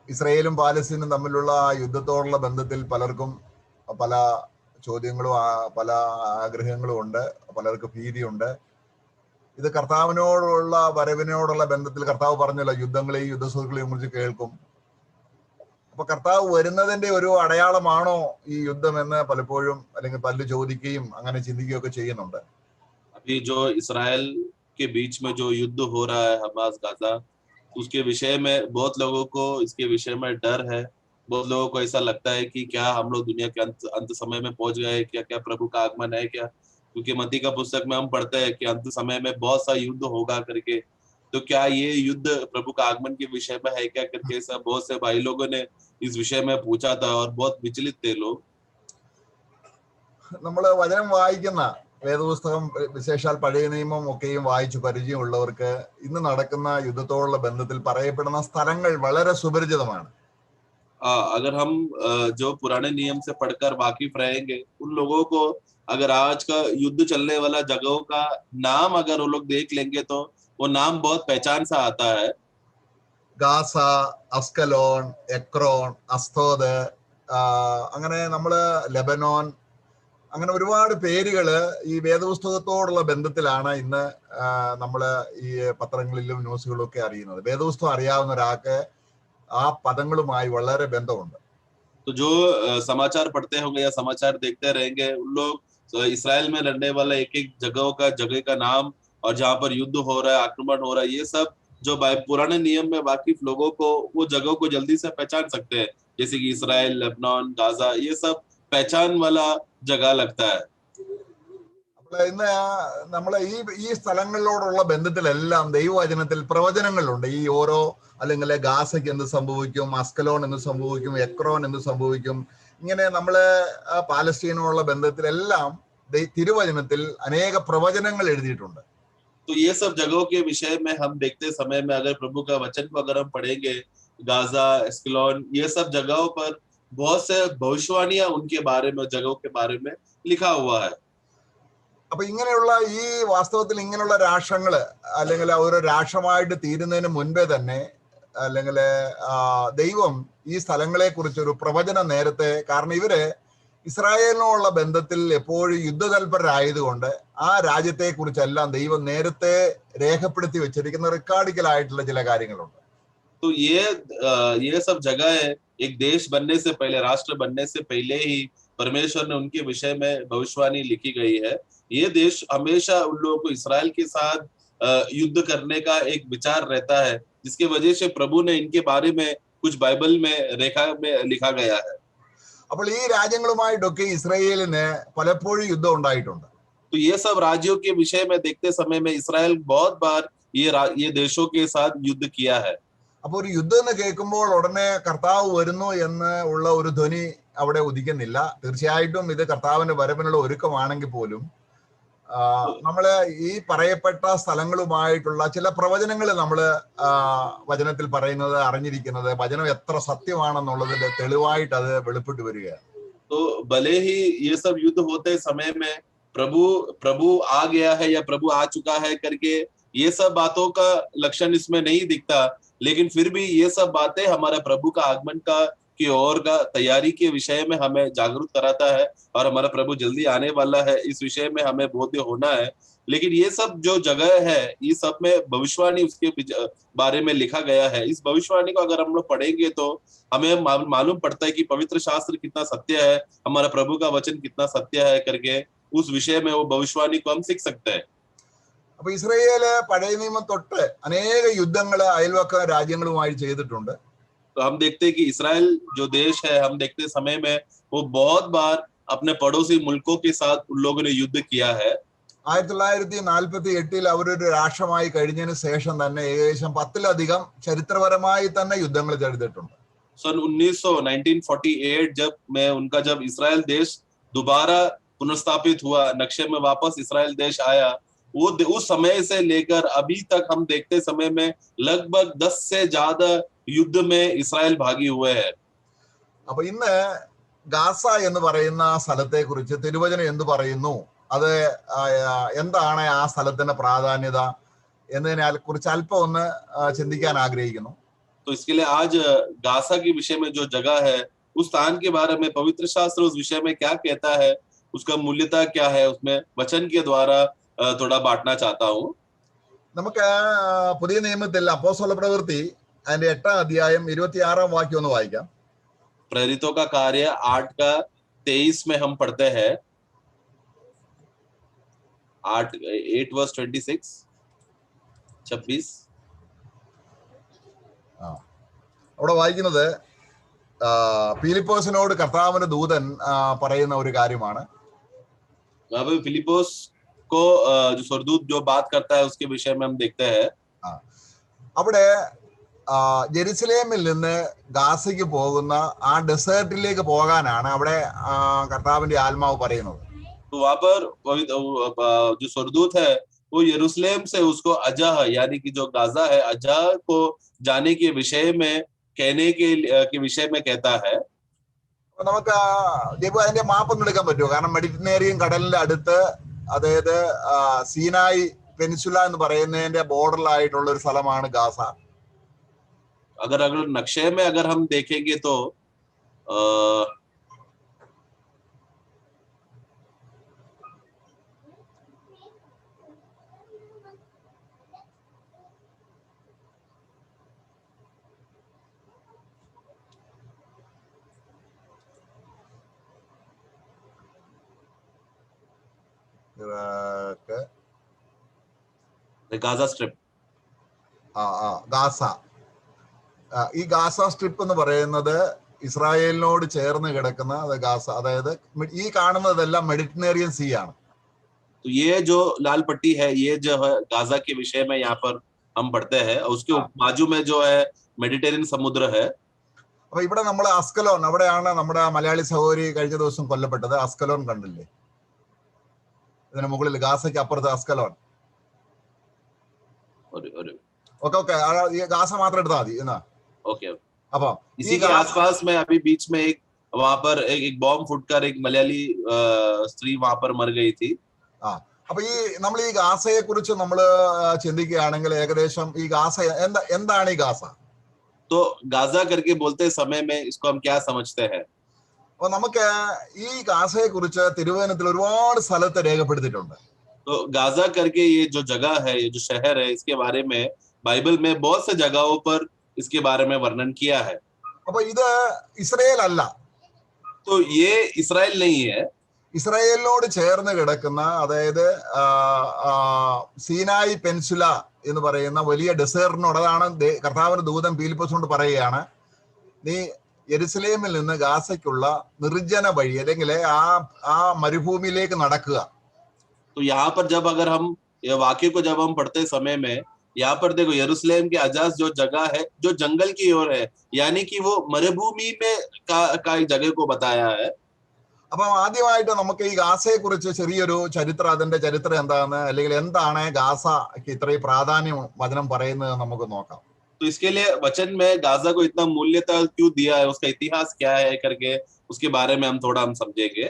ഇസ്രയേലും പാലസ്തീനും തമ്മിലുള്ള യുദ്ധത്തോടുള്ള ബന്ധത്തിൽ പലർക്കും പല ചോദ്യങ്ങളും പല ആഗ്രഹങ്ങളും ഉണ്ട്, പലർക്കും ഭീതിയുണ്ട്. ഇത് കർത്താവിനോടുള്ള വരവിനോടുള്ള ബന്ധത്തിൽ കർത്താവ് പറഞ്ഞല്ലോ, യുദ്ധങ്ങളെയും യുദ്ധസുഖങ്ങളെയും കുറിച്ച് കേൾക്കും. അപ്പൊ കർത്താവ് വരുന്നതിന്റെ ഒരു അടയാളമാണോ ഈ യുദ്ധം എന്ന് പലപ്പോഴും അല്ലെങ്കിൽ പലരും ചോദിക്കുകയും അങ്ങനെ ചിന്തിക്കുകയൊക്കെ ചെയ്യുന്നുണ്ട്. अभी जो इसराइल के बीच में जो युद्ध हो रहा है हमास गाजा, उसके विषय में बहुत लोगों को इसके विषय में डर है। बहुत लोगों को ऐसा लगता है कि क्या हम लोग दुनिया के अंत समय में पहुंच गए, क्या क्या प्रभु का आगमन है क्या? क्योंकि मत्ती का पुस्तक में हम पढ़ते हैं कि अंत समय में बहुत सा युद्ध होगा करके। तो क्या ये युद्ध प्रभु का आगमन के विषय में है क्या करके सब बहुत से भाई लोगों ने इस विषय में पूछा था और बहुत विचलित थे लोग। നമ്മൾ വചനം വായിക്കുന്ന വേദപുസ്തകം, വിശേഷാൽ പഴയ നിയമം ഒക്കെയും വായിച്ചു പരിചയമുള്ളവർക്ക് ഇന്ന് നടക്കുന്ന യുദ്ധത്തോടുള്ള ബന്ധത്തിൽ പറയപ്പെടുന്ന സ്ഥലങ്ങൾ വളരെ സുപരിചിതമാണ്. अगर हम जो पुराने नियम से पढ़कर वाकिफ रहेंगे, उन लोगों को अगर आज का युद्ध चलने वाला जगहों का नाम अगर वो लोग देख लेंगे तो वो नाम बहुत पहचान सा आता है। ഗാസ, അസ്കലോൺ, എക്രോൺ, അസ്തോദ്, അങ്ങനെ നമ്മള് ലെബനോൻ, അങ്ങനെ ഒരുപാട് പേരുകള് ഈ വേദപുസ്തകത്തോടുള്ള ബന്ധത്തിലാണ് ഇന്ന് നമ്മള് ഈ പത്രങ്ങളിലും ന്യൂസുകളിലും ഒക്കെ അറിയുന്നത്. വേദപുസ്തകം അറിയാവുന്ന ഒരാൾക്ക് ആ പദങ്ങളുമായി വളരെ ബന്ധമുണ്ട്. तो जो समाचार पढ़ते होंगे या समाचार देखते रहेंगे, उन लोग इसराइल में लड़ने वाला एक एक जगह का नाम और जहाँ पर युद्ध हो रहा है, आक्रमण हो रहा है, ये सब जो पुराने नियम में वाकिफ लोगों को वो जगहों को जल्दी से पहचान सकते हैं। जैसे कि इसराइल, लेबनान, गाजा, ये सब पहचान वाला जगह लगता है। അപ്പോൾ ഇന്ന് നമ്മളെ ഈ സ്ഥലങ്ങളിലോടുള്ള ബന്ധത്തിലെല്ലാം ദൈവവചനത്തിൽ പ്രവചനങ്ങളുണ്ട്. ഈ ഓരോ, അല്ലെങ്കിൽ ഗാസയ്ക്ക് എന്ത് സംഭവിക്കും, അസ്കലോൺ എന്ത് സംഭവിക്കും, എക്രോൻ എന്ത് സംഭവിക്കും, ഇങ്ങനെ നമ്മള് പാലസ്തീനോടുള്ള ബന്ധത്തിലെല്ലാം തിരുവചനത്തിൽ അനേക പ്രവചനങ്ങൾ എഴുതിയിട്ടുണ്ട്. तो ये सब जगहों के विषय में हम देखते समय में अगर प्रभु का वचन को अगर हम पढ़ेंगे, गाजा, एस्कलोन, ये सब जगहों पर बहुत से भविष्यवाणियां उनके बारे में, जगहों के बारे में लिखा हुआ है। അപ്പൊ ഇങ്ങനെയുള്ള ഈ വാസ്തവത്തിൽ ഇങ്ങനെയുള്ള രാഷ്ട്രങ്ങള് അല്ലെങ്കിൽ ഒരു രാഷ്ട്രമായിട്ട് തീരുന്നതിന് മുൻപേ തന്നെ, അല്ലെങ്കിൽ ദൈവം ഈ സ്ഥലങ്ങളെ കുറിച്ചൊരു പ്രവചനം നേരത്തെ, കാരണം ഇവര് ഇസ്രായേലിനോടുള്ള ബന്ധത്തിൽ എപ്പോഴും യുദ്ധതൽപരരായതുകൊണ്ട് ആ രാജ്യത്തെ കുറിച്ചെല്ലാം ദൈവം നേരത്തെ രേഖപ്പെടുത്തി വെച്ചിരിക്കുന്ന റെക്കോർഡിക്കലായിട്ടുള്ള ചില കാര്യങ്ങളുണ്ട്. तो ये सब जगह है, एक देश बनने से पहले, राष्ट्र बनने से पहले ही परमेश्वर ने उनके विषय में भविष्यवाणी लिखी गई है। ये देश हमेशा उन लोगों को इसराइल के साथ युद्ध करने का एक विचार रहता है, जिसके वजह से प्रभु ने इनके बारे में कुछ बाइबल में रेखा में लिखा गया है। അപ്പോൾ ഈ രാജ്യങ്ങളുമായിട്ടൊക്കെ ഇസ്രായേലിന് പലപ്പോഴും യുദ്ധം ഉണ്ടായിട്ടുണ്ട്. तो ये सब राज्यों के विषय में देखते समय में इसराइल बहुत बार ये देशों के साथ युद्ध किया है। അപ്പൊ ഒരു യുദ്ധം എന്ന് കേൾക്കുമ്പോൾ ഉടനെ കർത്താവ് വരുന്നു എന്ന് ഉള്ള ഒരു ധ്വനി അവിടെ ഉദിക്കുന്നില്ല. തീർച്ചയായിട്ടും ഇത് കർത്താവിന്റെ വരവിനുള്ള ഒരുക്കമാണെങ്കിൽ പോലും നമ്മള് ഈ പറയപ്പെട്ട സ്ഥലങ്ങളുമായിട്ടുള്ള ചില പ്രവചനങ്ങൾ നമ്മള് വചനത്തിൽ പറയുന്നത്, അറിഞ്ഞിരിക്കുന്നത്, വചനം എത്ര സത്യമാണെന്നുള്ളതിന്റെ തെളിവായിട്ട് അത് വെളിപ്പെട്ട് വരികയാണ്. तो भले ही ये सब युद्ध होते समय में प्रभु आ गया है या प्रभु आ चुका है करके ये सब बातों का लक्षण इसमें नहीं दिखता, लेकिन फिर भी ये सब बातें हमारे प्रभु का आगमन का की ओर का तैयारी के विषय में हमें जागरूक कराता है और हमारा प्रभु जल्दी आने वाला है, इस विषय में हमें बोध्य होना है। लेकिन ये सब जो जगह है, ये सब में भविष्यवाणी उसके बारे में लिखा गया है। इस भविष्यवाणी को अगर हम लोग पढ़ेंगे तो हमें मालूम पड़ता है कि पवित्र शास्त्र कितना सत्य है, हमारा प्रभु का वचन कितना सत्य है करके उस विषय में वो भविष्यवाणी को हम सीख सकते हैं। അപ്പൊ ഇസ്രായേല് പഴയ നിയമം തൊട്ട് അനേക യുദ്ധങ്ങള് അയൽവക്ക രാജ്യങ്ങളുമായി ചെയ്തിട്ടുണ്ട്. तो हम देखते हैं कि इसराइल जो देश है, हम देखते समय में वो बहुत बार अपने पड़ोसी मुल्कों के साथ उन लोगों ने युद्ध किया है। 1948 അവരൊരു രാഷ്ട്രമായി കഴിഞ്ഞതിന് ശേഷം തന്നെ ഏകദേശം 10-ലധികം ചരിത്രപരമായി തന്നെ യുദ്ധങ്ങൾ ചെയ്തിട്ടുണ്ട്. सन 1948 जब इसराइल देश दोबारा पुनर्स्थापित हुआ, नक्शे में वापस इसराइल देश आया, वो उस समय से लेकर अभी तक हम देखते समय में लगभग 10 से ज्यादा युद्ध में इसराइल भागी हुए हैं। അപ്പൊ ഇന്ന് ഗാസ എന്ന് പറയുന്ന സ്ഥലത്തെ കുറിച്ച് തിരുവചനം എന്ത് പറയുന്നു, അത് എന്താണ് ആ സ്ഥലത്തിന്റെ പ്രാധാന്യത എന്നതിനെ കുറിച്ച് അല്പം ഒന്ന് ചിന്തിക്കാൻ ആഗ്രഹിക്കുന്നു. तो इसके लिए आज गासा के विषय में जो जगह है, उस स्थान के बारे में पवित्र शास्त्र उस विषय में क्या कहता है, उसका मूल्यता क्या है, उसमें वचन के द्वारा थोड़ा बांटना चाहता हूँ. നമുക്ക് പുതിയ നിയമത്തിൽ അപ്പോസ്തല പ്രവൃത്തി അതിന്റെ 8-ാം അധ്യായം 26-ാം വാക്യം ഒന്ന് വായിക്കാം. प्रेरितों का कार्य 8:23 में हम पढ़ते हैं. 8:26. അവിടെ വായിക്കുന്നത് ഫിലിപ്പോസിനോട് കർത്താവിന്റെ ദൂതൻ പറയുന്ന ഒരു കാര്യമാണ്. फिलिपोस को जो स्वर्गदूत जो बात करता है उसके विषय में हम देखते हैं. അവിടെ ജെറുസലേമിൽ നിന്ന് ഗാസയ്ക്ക് പോകുന്ന ആ ഡെസേർട്ടിലേക്ക് പോകാനാണ് അവിടെ കർത്താവിന്റെ ആത്മാവ് പറയുന്നത്. तो वहां पर जो स्वर्गदूत है वो यरूशलेम से उसको अजह यानी कि जो गाजा है अजह को जाने के विषय में कहने के विषय में कहता है. നമുക്ക് അതിന്റെ മാപ്പൊന്നും എടുക്കാൻ പറ്റുമോ? കാരണം മെഡിറ്ററേനിയൻ കടലിന്റെ അടുത്ത്, അതായത് സീനായി പെനിസുല എന്ന് പറയുന്നതിന്റെ ബോർഡറിലായിട്ടുള്ള ഒരു സ്ഥലമാണ് ഗാസ. अगर नक्शे में अगर हम देखेंगे तो गाजा स्ट्रिप, ഗാസ, ഈ ഗാസ സ്ട്രിപ്പ് എന്ന് പറയുന്നത് ഇസ്രായേലിനോട് ചേർന്ന് കിടക്കുന്ന ഗാസ, അതായത് ഈ കാണുന്നതെല്ലാം മെഡിറ്ററേനിയൻ സീ ആണ്. तो ये जो लाल पट्टी है ये जो है गाजा के विषय में यहाँ पर हम पढ़ते हैं. उसके बाजू में जो है मेडिटेरियन समुद्र है. അപ്പൊ ഇവിടെ നമ്മൾ അസ്കലോൺ, അവിടെയാണ് നമ്മുടെ മലയാളി സഹോദരി കഴിഞ്ഞ ദിവസം കൊല്ലപ്പെട്ടത്. അസ്കലോൺ കണ്ടില്ലേ? ഇതിന് മുകളിൽ ഗാസയ്ക്ക് അപ്പുറത്ത് അസ്കലോൺ. ഓക്കെ, ഗാസ മാത്രം എടുത്താൽ മതി എന്നാ. ओके, अब इसी के आसपास में अभी बीच में एक वहां पर एक बॉम्ब फूटकर एक मलयाली स्त्री वहां पर मर गई थी. അപ്പൊ ഈ നമ്മൾ ഈ ഗാസയെ കുറിച്ച് നമ്മൾ ചിന്തിക്കുകയാണെങ്കിൽ ഏകദേശം ഈ ഗാസ എന്താണ് ഈ ഗാസ? तो गाजा करके बोलते समय में इसको हम क्या समझते हैं? അപ്പൊ നമുക്ക് ഈ ഗാസയെ കുറിച്ച് തിരുവചനത്തിൽ ഒരുപാട് സ്ഥലത്ത് രേഖപ്പെടുത്തിയിട്ടുണ്ട്. तो गाजा करके ये जो जगह है, ये जो शहर है, इसके बारे में बाइबल में बहुत से जगहों पर इसके बारे में वर्णन किया है. അപ്പൊ ഇത് ഇസ്രായേൽ അല്ല. तो ये इस्राएल नहीं है. ഇസ്രായേലിനോട് ചേർന്ന് കിടക്കുന്ന, അതായത് സീനായി പെൻസുല എന്ന് പറയുന്ന വലിയ ഡെസേർട്ടിനോട്, അതാണ് കർത്താവിന്റെ ദൂതൻ ഫിലിപ്പോസിനോട് പറയുകയാണ്, നീ യെരുസലേമിൽ നിന്ന് ഗാസയ്ക്കുള്ള നിർജ്ജന വഴി അല്ലെങ്കിൽ ആ മരുഭൂമിയിലേക്ക് നടക്കുക. तो यहाँ पर जब अगर हम ये वाक्य को जब हम पढ़ते समय में यहाँ पर देखो यरूशलेम के अजाज जो जगह है जो जंगल की ओर है, यानी कि वो मरुभूमि में का एक जगह को बताया है. അപ്പം ആദ്യമായിട്ട് നമുക്ക് ഈ ഗാസയെ കുറിച്ച് ചെറിയൊരു ചരിത്രം, അതിന്റെ ചരിത്രം എന്താണെന്ന്, അല്ലെങ്കിൽ എന്താണ് ഗാസയ്ക്ക് ഇത്രയും പ്രാധാന്യം വചനം പറയുന്നത് നമുക്ക് നോക്കാം. तो इसके लिए वचन में गाजा को इतना मूल्यता क्यों दिया है, उसका इतिहास क्या है करके उसके बारे में हम थोड़ा समझेंगे.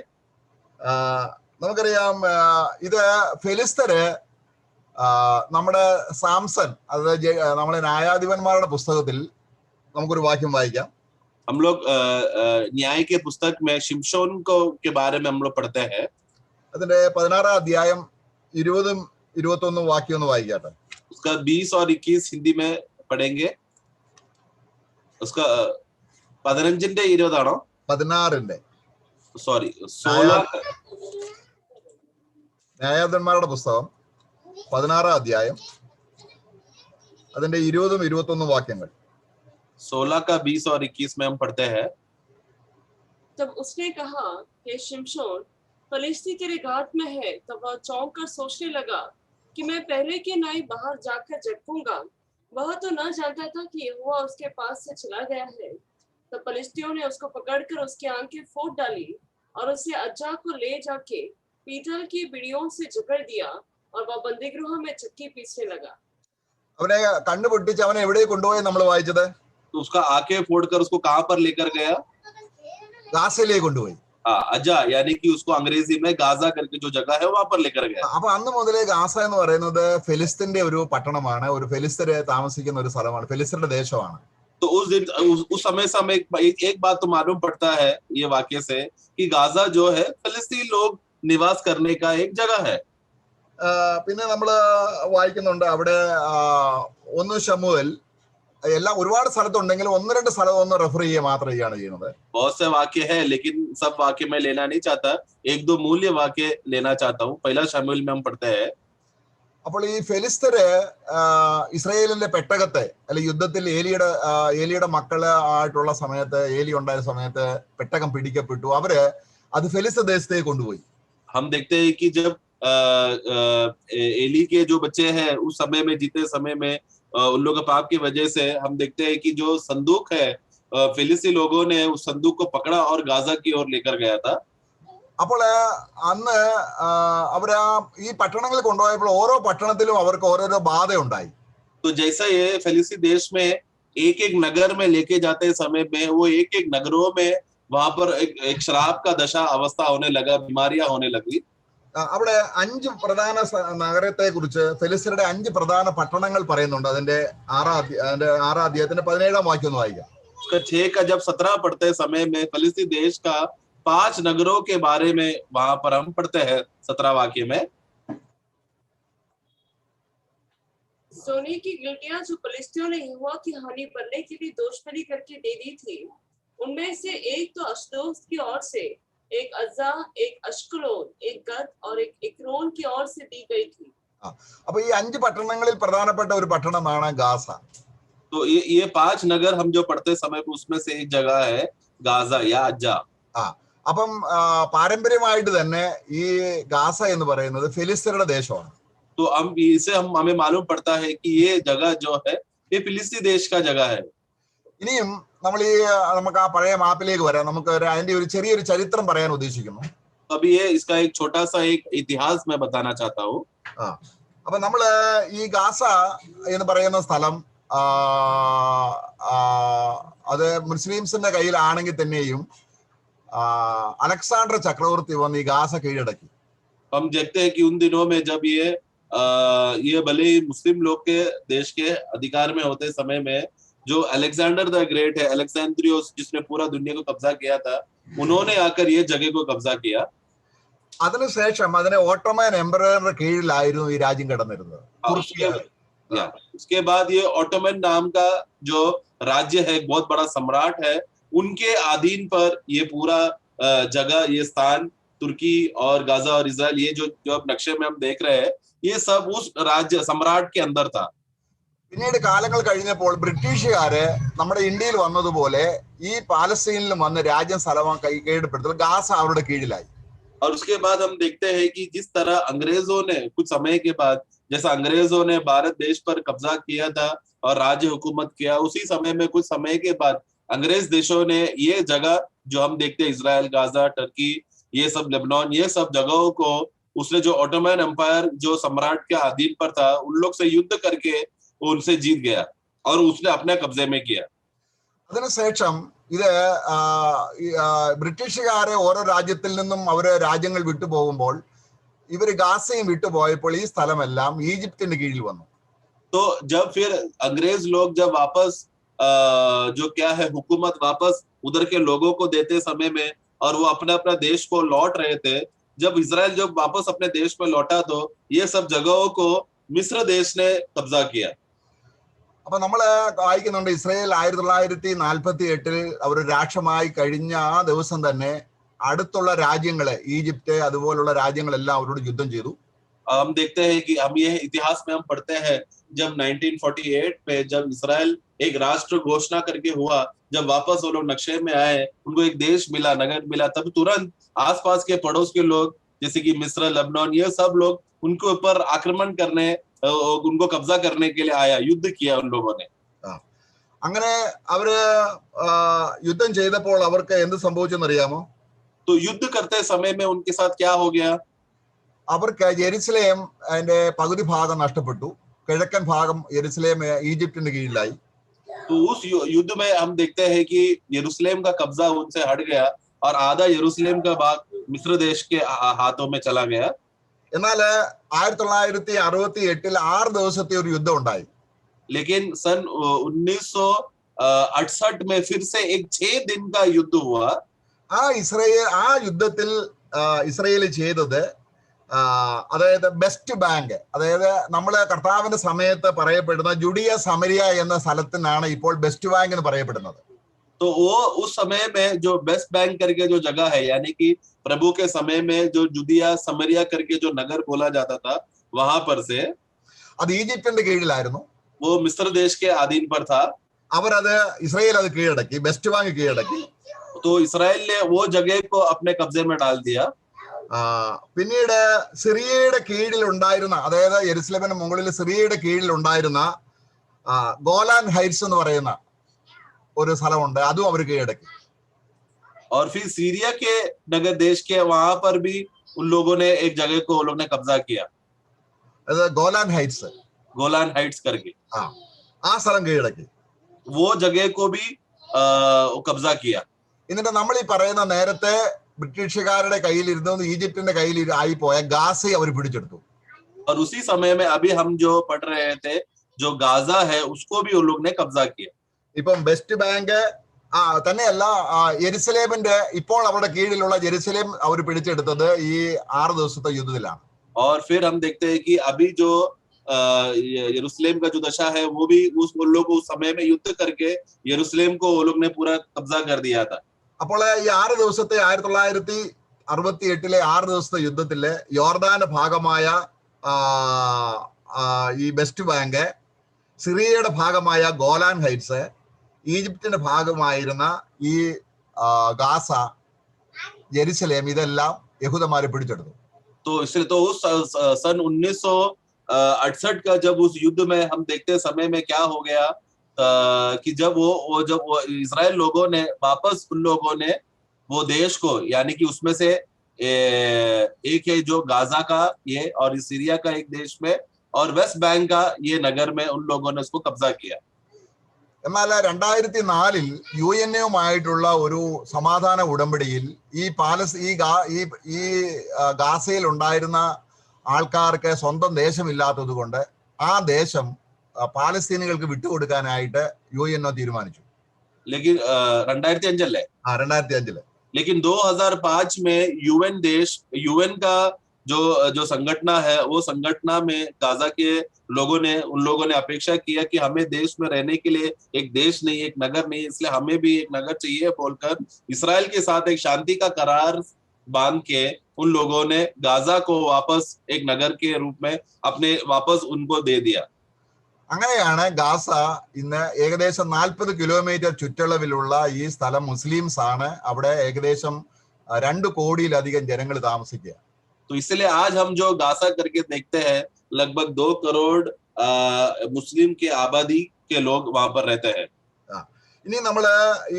നമുക്കറിയാം, ഇത് ഫെലിസ്തര് നമ്മുടെ സാംസൺ, അതായത് നമ്മളെ ന്യായാധിപന്മാരുടെ പുസ്തകത്തിൽ നമുക്കൊരു വാക്യം വായിക്കാം. हम लोग न्याय के पुस्तक में शिमशोन को के बारे में हम लोग पढ़ते हैं. അതിന്റെ 16-ാം അധ്യായം 20-21 വാക്യം ഒന്ന് വായിക്കാട്ടെ. उसका 20 और 21 हिंदी में पढ़ेंगे. उसका 15ന്റെ 20 ആണോ? 16ന്റെ, സോറി 16. ന്യായാധിപന്മാരുടെ പുസ്തകം 16-ാം അധ്യായം അതിന്റെ 20-21 വാക്യങ്ങൾ. 16 का 20 और 21 में हम पढ़ते हैं. तब उसने कहा, हे शिमशोन, फलिस्ती तेरे घात में है. तब वह चौंक कर सोचने लगा कि मैं पहले के नाई बाहर जाकर झटकूंगा. वह तो न जानता था कि यहोवा उसके पास से चला गया है. तब फलिस्तियों ने उसको पकड़कर उसकी आंखें फोड़ डाली और उसे अज्जा को ले जाके पीतल की बिड़ियों से जकड़ दिया और वह बंदीगृह में चक्की पीसने लगा. അവനെ കണ്ടുപൊട്ടിച്ച് അവനെ എവിടെ കൊണ്ടുപോയി നമ്മൾ വായിച്ചത്? तो उसका आंखें फोड़कर उसको कहां पर लेकर गया? ഗാസയിലേക്ക് കൊണ്ടുപോയി. अजा यानी कि उसको अंग्रेजी में गाजा करके जो जगह है वहां पर लेकर गया. അപ്പൊ അന്ന് മുതലേ ഗാസ എന്ന് പറയുന്നത് ഫെലിസ്തീന്റെ ഒരു പട്ടണമാണ്, ഒരു ഫെലിസ്തര് താമസിക്കുന്ന ഒരു സ്ഥലമാണ്, ഫെലിസ്തരുടെ ദേശമാണ്. तो उस दिन उस समय से हमें एक बात तो मालूम पड़ता है ये वाक्य से कि गाजा जो है फिलिस्तीन लोग निवास करने का एक जगह है। പിന്നെ നമ്മൾ വായിക്കുന്നുണ്ട് അവിടെ 1 ശമൂവേൽ എല്ലാം ഒരുപാട് സ്ഥലത്തുണ്ടെങ്കിലും 1-2 സ്ഥലം ഒന്ന് റെഫർ ചെയ്യുക മാത്രം ചെയ്യാണ് ചെയ്യുന്നത്. बहुत से वाक्य है लेकिन सब वाक्य में लेना नहीं चाहता, 1-2 मूल्य वाक्य लेना चाहता हूँ। पहला शमूएल में हम पढ़ते हैं, അപ്പോൾ ഈ ഫെലിസ്തര് ഇസ്രായേലിന്റെ പെട്ടകത്തെ അല്ലെ യുദ്ധത്തിൽ ഏലിയുടെ മക്കള് ആയിട്ടുള്ള സമയത്ത്, ഏലി ഉണ്ടായ സമയത്ത് പെട്ടകം പിടിക്കപ്പെട്ടു. അവര് അത് ഫെലിസ്ത ദേശത്തേക്ക് കൊണ്ടുപോയി. हम देखते हैं कि जब एली के जो बच्चे हैं उस समय में, जीते समय में उन लोगों के पाप की वजह से हम देखते हैं कि जो संदूक है फिलिस्ती लोगों ने उस संदूक को पकड़ा और गाजा की ओर लेकर गया था। അപ്പോൾ അന്ന് അവര് ഈ പട്ടണങ്ങളിൽ കൊണ്ടുപോയപ്പോൾ ഓരോ പട്ടണത്തിലും അവർക്ക് ഓരോരോ ബാധ ഉണ്ടായി. तो जैसा ये फिलिस्ती देश में एक एक नगर में लेके जाते समय में वो एक एक नगरों में वहां पर एक शराब का दशा अवस्था होने लगा, बीमारियां होने लगी। അവിടെ 5 പ്രധാന നഗരത്തെ കുറിച്ച് ഫെലിസ്തരുടെ 5 പ്രധാന പട്ടണങ്ങൾ പറയുന്നുണ്ട്. അതിന്റെ 6 അധ്യായത്തിന്റെ 17 വാക്യം ഒന്ന് വായിക്കാം. उसका 6 का जब 17 पढ़ते समय में फिलिस्ती देश का 5 नगरों के बारे में वहां पर हम पढ़ते हैं 17 वाक्य में। सोने की गिलटियां जो फिलिस्तियों ने यहोवा की हानि बनने के लिए दोषबलि करके दे दी थी, उनमें से एक तो अश्दोद की ओर से, एक अज्जा, एक अश्कलोन, एक गत और एक इक्रोन की ओर से दी गई थी. അപ്പൊ ഈ 5 പട്ടണങ്ങളിൽ പ്രധാനപ്പെട്ട ഒരു പട്ടണമാണ് ഗാസ. तो ये 5 नगर हम जो पढ़ते समय में उसमें से एक जगह है गाजा या अज्जा. അപ്പം പാരമ്പര്യമായിട്ട് തന്നെ ഈ ഗാസ എന്ന് പറയുന്നത് ഫിലിസ്തീനയുടെ ദേശമാണ്. तो हम इसे हमें मालूम पड़ता है कि ये जगह जो है ये फिलिस्ती देश का जगह है. ഇനിയും നമുക്ക് ആ പഴയ മാപ്പിലേക്ക് വരാം. നമുക്ക് അതിന്റെ ഒരു ചെറിയൊരു ചരിത്രം പറയാൻ ഉദ്ദേശിക്കുന്നു. अभी ये इसका एक छोटा सा एक इतिहास मैं बताना चाहता हूँ. അപ്പൊ നമ്മള് ഈ ഗാസ എന്ന് പറയുന്ന സ്ഥലം അത് മുസ്ലിംസിന്റെ കയ്യിലാണെങ്കിൽ തന്നെയും अलेक्जेंडर चक्रवर्ती वന്ന് ഈ ഗാസ കീഴടക്കി. हम देखते हैं कि उन दिनों में जब ये भले ही मुस्लिम लोग के देश के अधिकार में होते समय में जो अलेक्जेंडर द ग्रेट है, अलेक्जेंड्रियोस, जिसने पूरा दुनिया को कब्जा किया था, उन्होंने आकर ये जगह को कब्जा किया. അതിനുശേഷം അതിനെ ഓട്ടോമൻ എംപററുടെ കീഴിലായിരുന്നു ഈ രാജ്യം കിടന്നിരുന്നത്. उसके बाद ये ऑटोमन नाम का जो राज्य है, बहुत बड़ा सम्राट है, उनके अधीन पर ये पूरा जगह, ये स्थान, तुर्की और गाजा और इजराइल, ये जो अब नक्शे में हम देख रहे हैं, ये सब उस राज्य सम्राट के अंदर था. പിന്നീട് കാലങ്ങൾ കഴിഞ്ഞപ്പോൾ ബ്രിട്ടീഷുകാര് നമ്മുടെ ഇന്ത്യയിൽ വന്നതുപോലെ ഈ പാലസ്തീനിലും വന്ന് രാജ്യം സ്ഥലം കൈകേടപ്പെടുത്തൽ ഗാസ അവരുടെ കീഴിലായി. और उसके बाद हम देखते हैं कि जिस तरह अंग्रेजों ने कुछ समय के बाद, जैसा अंग्रेजों ने भारत देश पर कब्जा किया था और राज्य हुकूमत किया, उसी समय में कुछ समय के बाद अंग्रेज देशों ने ये जगह जो हम देखते हैं, इजराइल, गाजा, टर्की, ये सब लेबनान, ये सब जगहों को उसने जो ऑटोमन एम्पायर जो सम्राट के अधीन पर था, उन लोग से युद्ध करके उनसे जीत गया और उसने अपने कब्जे में किया. അതിനുശേഷം ഇത് ബ്രിട്ടീഷുകാരെ ഓരോ രാജ്യത്തിൽ നിന്നും അവര് രാജ്യങ്ങൾ വിട്ടുപോകുമ്പോൾ ഇവര് ഗാസയും വിട്ടുപോയപ്പോൾ ഈ സ്ഥലമെല്ലാം ഈജിപ്തിന്റെ കീഴിൽ വന്നു. तो जब फिर अंग्रेज लोग जब वापस जो क्या है हुकूमत वापस उधर के लोगों को देते समय में, और वो अपना अपना देश को लौट रहे थे, जब इजराइल जब वापस अपने देश में लौटा तो ये सब जगहों को मिस्र देश ने कब्जा किया. അപ്പൊ നമ്മള് വായിക്കുന്നുണ്ട് ഇസ്രായേൽ 1948 അവർ രാഷ്ട്രമായി കഴിഞ്ഞ ആ ദിവസം തന്നെ അടുത്തുള്ള രാജ്യങ്ങളെ, ഈജിപ്റ്റ് അതുപോലുള്ള രാജ്യങ്ങളെല്ലാം അവരോട് യുദ്ധം ചെയ്തു. हम देखते हैं कि हम ये इतिहास में हम पढ़ते हैं जब 1948 पे जब इस्राएल एक राष्ट्र घोषणा करके हुआ, जब वापस वो लोग नक्शे में आए, उनको एक देश मिला, नगर मिला, तब तुरंत आसपास के पड़ोस के लोग जैसे कि मिस्र, लेबनान, ये सब लोग उनके ऊपर आक्रमण करने, उनको कब्जा करने के लिए आया, युद्ध किया उन लोगों ने. അങ്ങനെ അവര് യുദ്ധം ചെയ്തപ്പോൾ അവർക്ക് എന്ത് സംഭവിച്ചെന്നറിയാമോ? तो युद्ध करते समय में उनके साथ क्या हो गया? അവർക്ക് യെരുസലേം അതിന്റെ പകുതി ഭാഗം നഷ്ടപ്പെട്ടു. കിഴക്കൻ ഭാഗം യെരുസലേം ഈജിപ്തിന്റെ കീഴിലായി. तो उस युद्ध में हम देखते हैं कि यरूशलेम का कब्जा उनसे हट गया और आधा यरूशलेम का भाग मिस्र देश के हाथों में चला गया. എന്നാൽ 1968 6 ദിവസത്തെ ഒരു യുദ്ധം ഉണ്ടായി. लेकिन सन 1968 68 में फिर से एक 6 दिन का युद्ध हुआ. ആ യുദ്ധത്തിൽ ഇസ്രയേൽ ചെയ്തത് അതായത് ബെസ്റ്റ് ബാങ്ക്, അതായത് നമ്മള് കർത്താവിന്റെ സമയത്ത് പറയപ്പെടുന്ന ജുഡിയ സമരിയ എന്ന സ്ഥലത്തിനാണ് ഇപ്പോൾ ബെസ്റ്റ് ബാങ്ക് എന്ന് പറയപ്പെടുന്നത്. तो वो उस समय में जो बेस्ट बैंक करके जो जगह है, यानी कि प्रभु के समय में जो जुदिया समरिया करके जो नगर बोला जाता था, वहां पर से അത് ഈജിപ്തിന്റെ കീഴിലായിരുന്നു. वो मिस्र देश के अधीन पर था. അവരത് ഇസ്രയേൽ അത് കീഴടക്കി, ബെസ്റ്റ് ബാങ്ക് കീഴടക്കി. तो इसराइल ने वो जगह को अपने कब्जे में डाल दिया. പിന്നീട് സിറിയയുടെ കീഴിൽ ഉണ്ടായിരുന്ന, അതായത് യെരുസലേമിന് മുകളിൽ സിറിയയുടെ കീഴിൽ ഉണ്ടായിരുന്ന ഗോലാൻ ഹൈറ്റ്സ് എന്ന് പറയുന്ന ഒരു സ്ഥലമുണ്ട്, അതും അവർ കീഴടക്കി. और फिर सीरिया के नगर देश के वहां पर भी उन लोगों ने एक जगह को उन लोगों ने कब्जा किया, ഗോലാൻ ഹൈറ്റ്സ്, गोलान हाइट्स करके. ആ സ്ഥലം കീഴടക്കി. वो जगह को भी कब्जा किया. എന്നിട്ട് നമ്മൾ ഈ പറയുന്ന നേരത്തെ ബ്രിട്ടീഷുകാരുടെ കയ്യിലിരുന്ന ഈജിപ്തിന്റെ കയ്യിൽ ആയിപ്പോയ ഗാസയെ അവർ പിടിച്ചെടുത്തു. और उसी समय में अभी हम जो पढ़ रहे थे, जो गाजा है, उसको भी उन लोग ने कब्जा किया. ഇപ്പം ബെസ്റ്റ് ബാങ്ക് തന്നെയല്ല, യെരുസലേമിന്റെ ഇപ്പോൾ അവരുടെ കീഴിലുള്ള യെരുസലേം അവർ പിടിച്ചെടുത്തത് ഈ 6 ദിവസത്തെ യുദ്ധത്തിലാണ്. और फिर हम देखते हैं कि अभी जो यरूशलेम का जो दशा है, वो भी उन लोग उस समय में युद्ध करके यरूशलेम को वो लोग ने पूरा कब्जा कर दिया था. അപ്പോൾ ഈ 6 ദിവസത്തെ 1968 6 ദിവസത്തെ യുദ്ധത്തില് യോർദാന്റെ ഭാഗമായ ഈ ബെസ്റ്റ് ബാങ്ക്, സിറിയയുടെ ഭാഗമായ ഗോലാൻ ഹൈറ്റ്സ്, ഈജിപ്തിന്റെ ഭാഗമായിരുന്ന ഈ ഗാസ, യെരുശലേം, ഇതെല്ലാം യഹൂദന്മാരെ പിടിച്ചെടുത്തു. तो इसलिए तो उस सन 1968 का जब उस युद्ध में हम देखते समय में क्या हो गया कि जब वो इजराइल लोगों ने वापस, उन लोगों ने वो देश को, यानी कि उसमें से एक है जो गाजा का ये, और सीरिया का एक देश में, और वेस्ट बैंक का ये नगर में उन लोगों ने उसको कब्जा किया. എന്നാൽ 2004 UN-യുമായിട്ടുള്ള ഒരു സമാധാന ഉടമ്പടിയിൽ ഈ ഗാസയിൽ ഉണ്ടായിരുന്ന ആൾക്കാർക്ക് സ്വന്തം ദേശമില്ലാത്തത് കൊണ്ട് ആ ദേശം പാലസ്തീനികൾക്ക് വിട്ടുകൊടുക്കാനായിട്ട് UN തീരുമാനിച്ചു. लेकिन 2005 अल्ले 2005 लेकिन 2005 में यूएन का जो संगठना है, वो संगठना में गाजा के उन लोगों ने अपेक्षा किया कि हमें देश में रहने के लिए एक देश नहीं, एक नगर नहीं, इसलिए हमें भी एक नगर चाहिए बोलकर इसराइल के साथ एक शांति का करार बांध के उन लोगों ने गाजा को वापस एक नगर के रूप में अपने वापस उनको दे दिया. അങ്ങനെയാണ് ഗാസ ഇന്ന് ഏകദേശം 40 കിലോമീറ്റർ ചുറ്റളവിലുള്ള ഈ സ്ഥലം മുസ്ലിംസ് ആണ്. അവിടെ ഏകദേശം 2 കോടിയിലധികം ജനങ്ങൾ താമസിക്കുക. तो इसलिए आज हम जो गाजा करके देखते हैं, लगभग 2 करोड़ मुस्लिम के आबादी के लोग वहां पर रहते हैं. ഇനി നമ്മള്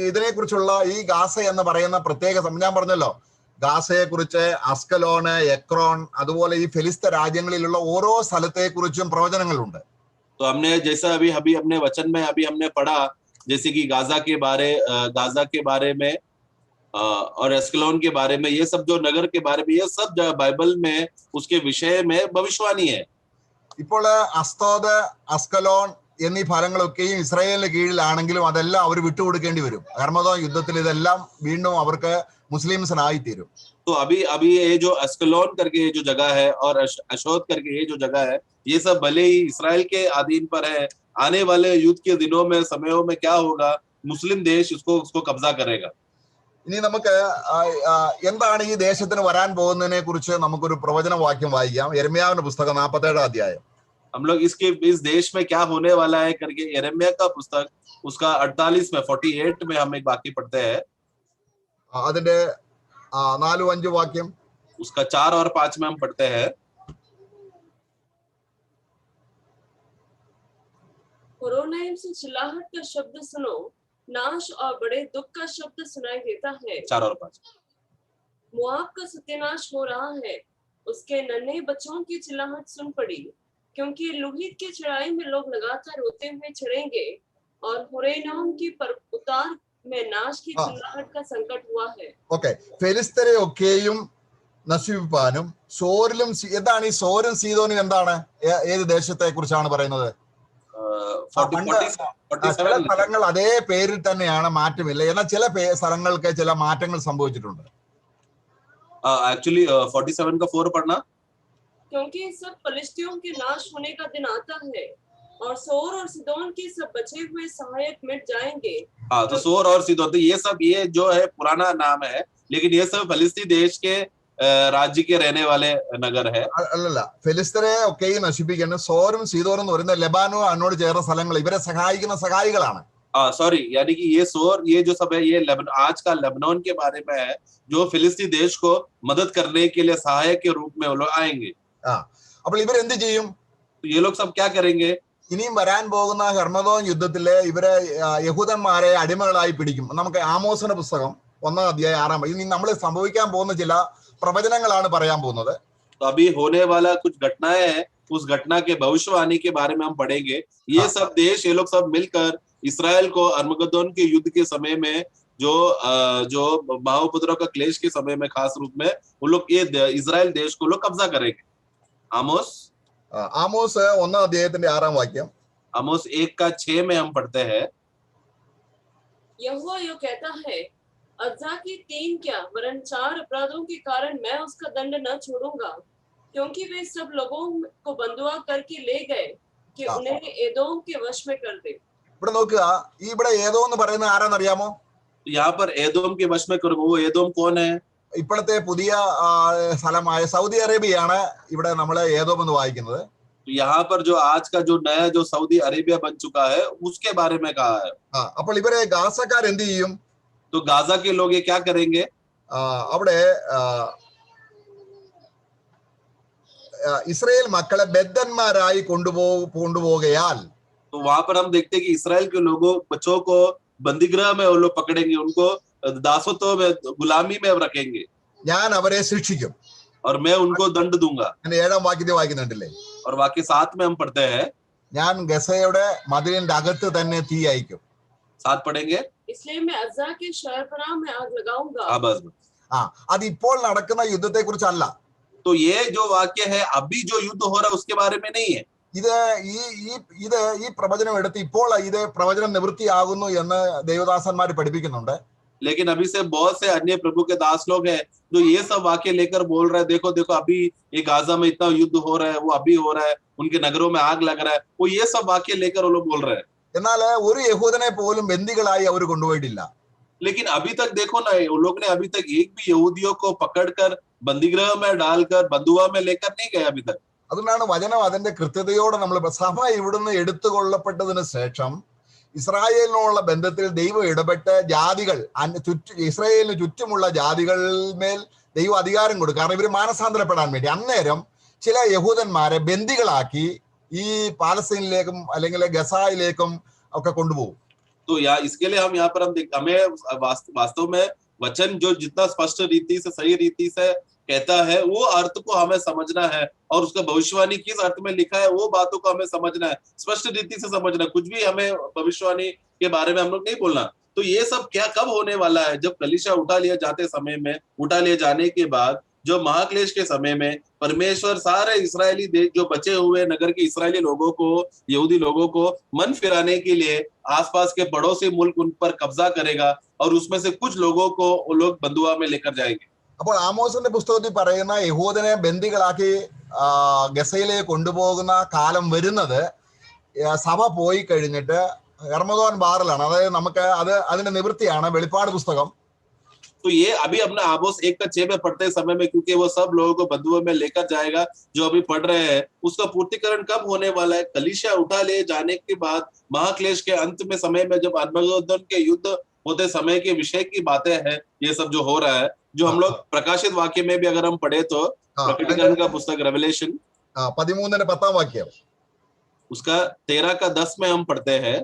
ഇതിനെ കുറിച്ചുള്ള ഈ ഗാസ എന്ന് പറയുന്ന പ്രത്യേക ഞാൻ പറഞ്ഞല്ലോ, ഗാസയെ കുറിച്ച്, അസ്കലോണ്, എക്രോൺ, അതുപോലെ ഈ ഫെലിസ്ത രാജ്യങ്ങളിലുള്ള ഓരോ സ്ഥലത്തെ കുറിച്ചും പ്രവചനങ്ങളുണ്ട്. तो हमने जैसा अभी अपने वचन में अभी हमने पढ़ा, जैसे कि गाजा के बारे में और एस्कलोन के बारे में, ये सब जो नगर के बारे में, ये सब बाइबल में उसके विषय में भविष्यवाणी है. ഇപ്പോൾ അസ്തോദ്, അസ്കലോൺ എന്നീ ഫലങ്ങളൊക്കെയും ഇസ്രായേലിന്റെ കീഴിലാണെങ്കിലും അതെല്ലാം അവർ വിട്ടുകൊടുക്കേണ്ടി വരും. ഹർമദോൻ യുദ്ധത്തിൽ ഇതെല്ലാം വീണ്ടും അവർക്ക് മുസ്ലിംസിനായിത്തീരും. तो अभी ये जो अस्कलोन करके ये जो जगह है और अशोद करके ये जो जगह है, ये सब भले ही इसराइल के अधीन पर है, आने वाले युद्ध के दिनों में, समयों में क्या होगा, मुस्लिम देश उसको कब्जा करेगा. ഇനി നമുക്ക് എന്താണ് ഈ ദേശത്തിന് വരാൻ പോകുന്നതിനെ കുറിച്ച് നമുക്കൊരു പ്രവചന വാക്യം വായിക്കാം. യെരമ്യാവിന്റെ പുസ്തകം 47 അധ്യായം. हम लोग इस देश में क्या होने वाला है करके यिर्मयाह का पुस्तक उसका 48 में 48 में हम एक वाक्य पढ़ते हैं. അതിന്റെ 4-5 വാക്യം, उसका 4 और 5 में हम पढ़ते हैं. होरोनाइम से चिल्लाहट का शब्द सुनो, नाश और बड़े दुख का शब्द सुनाई देता है. 4 और 5. मोआब का सत्यानाश हो रहा है, उसके नन्हे बच्चों की चिल्लाहट सुन पड़ी, क्योंकि लुहीत की चढ़ाई में लोग लगातार रोते हुए चढ़ेंगे, और होरेनाम की उतार में नाश की चिल्लाहट का संकट हुआ है. ഓക്കെ, ഫെലിസ്തരെ ഒക്കെയും നശിപ്പിപ്പാനും സോരിലും, എന്താണ് ഈ സോരും സീദോനും, എന്താണ്, ഏത് ദേശത്തെ കുറിച്ചാണ് പറയുന്നത്? പണ്ട് ചില സ്ഥലങ്ങൾ അതേ പേരിൽ തന്നെയാണ്, മാറ്റമില്ല. എന്നാൽ ചില സ്ഥലങ്ങൾക്ക് ചില മാറ്റങ്ങൾ സംഭവിച്ചിട്ടുണ്ട്. एक्चुअली 47 का 4 पढ़ना, क्योंकि सब फलिश्तियों के नाश होने का दिन आता है और सोर और सिदोन के सब बचे हुए सहायक मिट जाएंगे। हाँ, तो सोर और सिदोन, तो ये सब, ये जो है पुराना नाम है, लेकिन ये सब फलिस्ती देश के राज्य के रहने वाले नगर है. അല്ലല്ല, ഫെലിസ്തരെ ഒക്കെയും നശിപ്പിക്കുന്നത് സോറും സീദോനും എന്ന് പറയുന്ന ലെബാനോ അതിനോട് ചേർന്ന സ്ഥലങ്ങൾ ഇവരെ സഹായിക്കുന്ന സഹായികളാണ്. सॉरी, यानी कि ये सोर, ये जो सब है, ये आज का लेबनान के बारे में है, जो फिलिस्ती देश को मदद करने के लिए सहायक के रूप में वो लोग आएंगे. അപ്പോൾ ഇവരെന്ത് ചെയ്യും? तो ये लोग सब क्या करेंगे? ഇനിയും വരാൻ പോകുന്ന ഹെർമദോൻ യുദ്ധത്തില് ഇവരെ യഹൂദന്മാരെ അടിമകളായി പിടിക്കും. നമുക്ക് ആമോസിന്റെ പുസ്തകം 1-ാം അധ്യായം 6-ാം വാക്യം. ഇനി നമ്മൾ സംഭവിക്കാൻ പോകുന്ന ചില പ്രവചനങ്ങളാണ് പറയാൻ പോകുന്നത്. तो अभी होने वाला कुछ घटनाएं हैं, उस घटना के भविष्यवाणी के बारे में हम पढ़ेंगे. ये सब देश, ये लोग सब मिलकर इस्राएल को अर्मगदोन के युद्ध के समय में, जो महाउपद्रव का क्लेश के समय में खास रूप में वो लोग ये इस्राएल देश को लोग कब्जा करेंगे. आमोस 1-ാം അധ്യായത്തിന്റെ 6-ാം വാക്യം. आमोस 1:6 में हम पढ़ते हैं, यहोवा यो कहता है, अज्जा के 3 क्या वरन 4 अपराधों के कारण मैं उसका दंड न छोड़ूंगा, क्योंकि वे सब लोगों को बंधुआ करके ले गए कि उन्हें एदोम के वश में कर दे. ഇവിടെ നോക്കുക, ഇവിടെ ഏതോ എന്ന് പറയുന്നത് ആരാന്നറിയാമോ? यहाँ पर एदोम के वश में करूंगा. वो एदोम कौन है? ഇപ്പോഴത്തെ പുതിയ സ്ഥലമായ സൗദി അറേബ്യയാണ് ഇവിടെ നമ്മൾ ഏതോം എന്ന് വായിക്കുന്നത്. यहाँ पर जो आज का जो नया जो सऊदी अरेबिया बन चुका है, उसके बारे में कहा है. അപ്പോൾ ഇവരെ ഗാസക്കാർ എന്ത് ചെയ്യും? तो गाजा के लोग ये क्या करेंगे? അവിടെ ഇസ്രായേൽ മക്കളെ ബദ്ധന്മാരായി കൊണ്ടുപോകയാൽ, तो वहां पर हम देखते हैं कि इस्राएल के लोगों बच्चों को बंदीगृह में वो लोग पकड़ेंगे, उनको दासत्व में, गुलामी में रखेंगे, ഞാൻ അവരെ ശിക്ഷിക്കും. और मैं उनको दंड दूंगा. 7-ാം വാക്യത്തിൽ വായിക്കുന്നുണ്ടല്ലേ? और वाक्य 7 में हम पढ़ते हैं, ഞാൻ ഗസയുടെ മതിലിന്റെ അകത്ത് തന്നെ തീ അയക്കും. 7 पढ़ेंगे, इसलिए मैं अज्जा के शहरपनाह में आग लगाऊंगा. बस. അത് ഇപ്പോൾ നടക്കുന്ന യുദ്ധത്തെ കുറിച്ചല്ല. तो ये जो वाक्य है अभी जो युद्ध हो रहा है उसके बारे में नहीं है. ഈ പ്രവചനം എടുത്ത് ഇപ്പോൾ ഇത് പ്രവചനം നിവൃത്തിയാകുന്നു എന്ന് ദേവദാസന്മാർ പഠിപ്പിക്കുന്നുണ്ട്. लेकिन अभी से बहुत से अन्य प्रभु के दास लोग हैं जो ये सब वाक्य लेकर बोल रहे हैं, देखो देखो अभी ये गाजा में इतना युद्ध हो रहा है, वो अभी हो रहा है, उनके नगरों में आग लग रहा है, वो ये सब वाक्य लेकर वो लोग बोल रहे हैं. എന്നാൽ ഒരു യഹൂദനെ പോലും ബന്ദികളായി അവർ കൊണ്ടുപോയിട്ടില്ല. लेकिन अभी तक देखो ना, वो लोग ने अभी तक एक भी यहूदियों को पकड़कर बंदीगृह में डालकर बंधुआ में लेकर नहीं गए अभी तक. അതുകൊണ്ടാണ് വചനം അതിന്റെ കൃത്യതയോടെ നമ്മൾ, സഭ ഇവിടുന്ന് എടുത്തുകൊള്ളപ്പെട്ടതിന് ശേഷം ഇസ്രായേലിനുള്ള ബന്ധത്തിൽ ദൈവം ഇടപെട്ട് ജാതികൾ, ഇസ്രായേലിന് ചുറ്റുമുള്ള ജാതികളിന്മേൽ ദൈവം അധികാരം കൊടുക്കും. കാരണം ഇവർ മാനസാന്തരപ്പെടാൻ വേണ്ടി അന്നേരം ചില യഹൂദന്മാരെ ബന്ദികളാക്കി ഈ പാലസ്തീനിലേക്കും അല്ലെങ്കിൽ ഗസായിലേക്കും ഒക്കെ കൊണ്ടുപോകും. तो या इसके लिए हम यहाँ पर हमें वास्तव में वचन जो जितना स्पष्ट रीति से, सही रीति से कहता है, वो अर्थ को हमें समझना है, और उसका भविष्यवाणी किस अर्थ में लिखा है वो बातों को हमें समझना है, स्पष्ट रीति से समझना. कुछ भी हमें भविष्यवाणी के बारे में हम लोग नहीं बोलना. तो ये सब क्या कब होने वाला है? जब कलीसिया उठा लिए जाते समय में, उठा लिए जाने के बाद जो महाक्लेश के समय में परमेश्वर सारे इस्राएली देश, जो बचे हुए नगर के इस्राएली लोगों को, यहूदी लोगों को मन फिराने के लिए आसपास के पड़ोसी मुल्क उन पर कब्जा करेगा, और उसमें से कुछ लोगों को वो लोग बंधुआ में लेकर जाएंगे. അപ്പോൾ ആമോസിന്റെ പുസ്തകത്തിൽ പറയുന്ന യഹൂദനെ ബന്ദികളാക്കി ഗസയിലേക്ക് കൊണ്ടുപോകുന്ന കാലം വരുന്നത് സഭ പോയി കഴിഞ്ഞിട്ട് ഹെർമദോൻ ബാറിലാണ്. അതായത് നമുക്ക് അതിന്റെ നിവൃത്തിയാണ് വെളിപ്പാട് പുസ്തകം. तो ये अभी अपना आमोस 1:6 में पढ़ते समय में, क्योंकि वो सब लोगों को बंधुओं में लेकर जाएगा, जो अभी पढ़ रहे हैं, उसका पूर्तिकरण कब होने वाला है? कलीसिया उठा ले जाने के बाद, महाक्लेश के अंत में समय में, जब अर्मगदोन के युद्ध होते समय के विषय की बातें हैं. ये सब जो हो रहा है, जो हम लोग प्रकाशित वाक्य में भी अगर हम पढ़े तो प्रकटीकरण का पुस्तक रेवलेशन 13-ന്റെ 10-ാം വാക്യം, उसका 13:10 में हम पढ़ते हैं.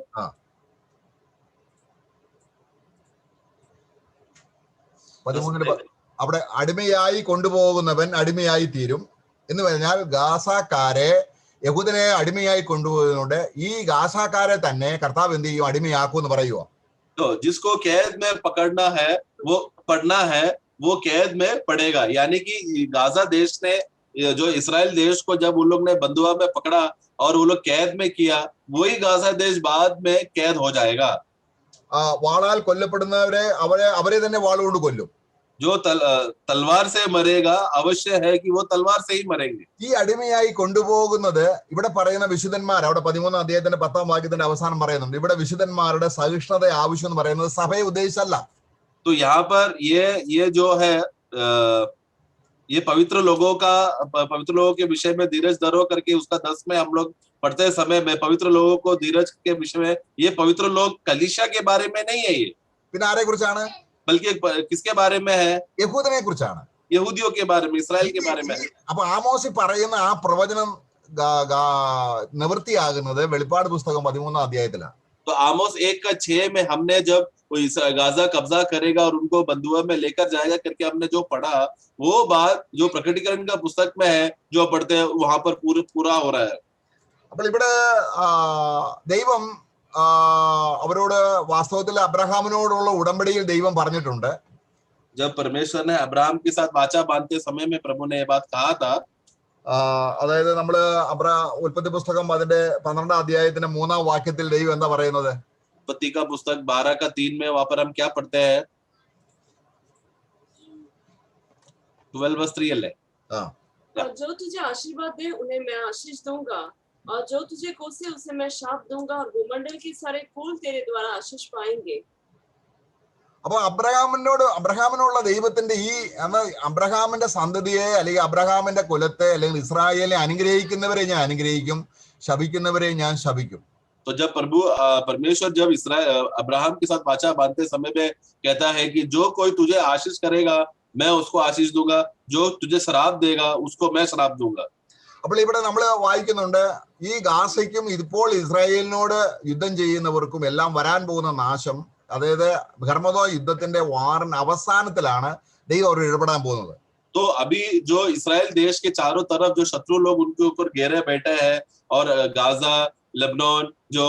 അവിടെ അടിമയായി കൊണ്ടുപോകുന്നവൻ അടിമയായി തീരും എന്ന് പറഞ്ഞാൽ ഗാസാക്കാരെ യഹൂദനെ അടിമയായി കൊണ്ടുപോകുന്നതുകൊണ്ട് ഈ ഗാസാക്കാരെ തന്നെ കർത്താവ് എന്ത് ചെയ്യും? അടിമയാക്കും എന്ന് പറയുക. तो जिसको कैद में पकड़ना है, वो पढ़ना है, वो कैद में पड़ेगा. यानी कि गाजा देश ने, जो इस्राएल देश को जब उन लोग ने बंधुआ में पकड़ा और वो लोग कैद में किया, वही गाजा देश बाद में कैद हो जाएगा। വാളാൽ കൊല്ലപ്പെടുന്നവരെ അവരെ തന്നെ വാളുകൊണ്ട് കൊല്ലും. जो तलवार से मरेगा अवश्य है कि वो तलवार से ही मरेंगे। ഈ അടിമയായി കൊണ്ടുപോകുന്നത് ഇവിടെ പറയുന്ന വിശുദ്ധന്മാർ, അവിടെ 13 അധ്യായത്തിന്റെ 10-ാം വാക്യത്തിന്റെ അവസാനം പറയുന്നുണ്ട്, ഇവിടെ വിശുദ്ധന്മാരുടെ സഹിഷ്ണുത ആവശ്യം എന്ന് പറയുന്നത് സഭയെ ഉദ്ദേശിച്ചല്ല. तो यहाँ पर ये जो है ये पवित्र लोगों के विषय में धीरज धरो करके उसका 10 में हम लोग पढ़ते समय में पवित्र लोगों को धीरज के विषय में, ये पवित्र लोग कलीसिया के बारे में नहीं है, ये പിന്നെ ആരെ കുറിച്ചാണ്? बल्कि किसके बारे में है? യഹൂദനെ കുറിച്ചാണ്, यहूदियों के बारे में, इसराइल के बारे में है। അപ്പൊ ആമോസി പറയുന്ന ആ പ്രവചനം നിവൃത്തിയാകുന്നത് വെളിപ്പാട് പുസ്തകം 13-ാം അധ്യായത്തിലാണ്. तो आमोस 1:6 में हमने जब गाजा कब्जा करेगा और उनको बंधुआ में लेकर जाएगा करके हमने जो पढ़ा, वो बात जो प्रकटीकरण का पुस्तक में है, जो पढ़ते हैं वहां पर पूरा हो रहा है। അപ്പോൾ ഇവിടെ ദൈവം അവരോട് വാസ്തവത്തിൽ അബ്രഹാമിനോടുള്ള ഉടമ്പടിയിൽ ദൈവം പറഞ്ഞിട്ടുണ്ട്. जब परमेश्वर ने अब्राहम के साथ वाचा बांधते समय में प्रभु ने ये बात कहा था, അതായത് നമ്മള് ഉൽപ്പത്തി പുസ്തകം അതിന്റെ 12-ാം അധ്യായത്തിന്റെ 3-ാം വാക്യത്തിൽ ദൈവം എന്താ പറയുന്നത്? उत्पत्ति का पुस्तक 12:3 में वहां पर हम क्या पढ़ते हैं? 12:3 अल्ले और जो तुझे आशीर्वाद दे उन्हें मैं आशीष दूंगा, और जो तुझे कोसे उसे मैं शाप दूंगा, और भूमंडल के सारे कुल तेरे द्वारा आशीष पाएंगे. അപ്പൊ അബ്രഹാമിനുള്ള ദൈവത്തിന്റെ ഈ അബ്രഹാമിന്റെ സന്തതിയെ അല്ലെങ്കിൽ അബ്രഹാമിന്റെ കുലത്തെ അല്ലെങ്കിൽ ഇസ്രായേലിനെ അനുഗ്രഹിക്കുന്നവരെ ഞാൻ അനുഗ്രഹിക്കും, ശപിക്കുന്നവരെ ഞാൻ ശപിക്കും. तो जब परमेश्वर जब अब्राहम के साथ वाचा बांधते समय में कहता है कि जो कोई तुझे आशीष करेगा मैं उसको आशीष दूंगा, जो तुझे श्राप देगा उसको मैं श्राप दूंगा. അപ്പോൾ ഇവിടെ നമ്മൾ വായിക്കുന്നുണ്ട്, ഈ ഗാസയ്ക്കും ഇപ്പോൾ ഇസ്രായേലിനോട് യുദ്ധം ചെയ്യുന്നവർക്കും എല്ലാം വരാൻ പോകുന്ന നാശം, അതായത് ധർമ്മദോ യുദ്ധത്തിന്റെ വാറിന് അവസാനത്തിലാണ് ദൈവം അവർ ഇടപെടാൻ പോകുന്നത്. तो अभी जो इसराइल देश के चारों तरफ जो शत्रु लोग उनके ऊपर घेरे बैठे हैं, और गाजा, लेबनान, जो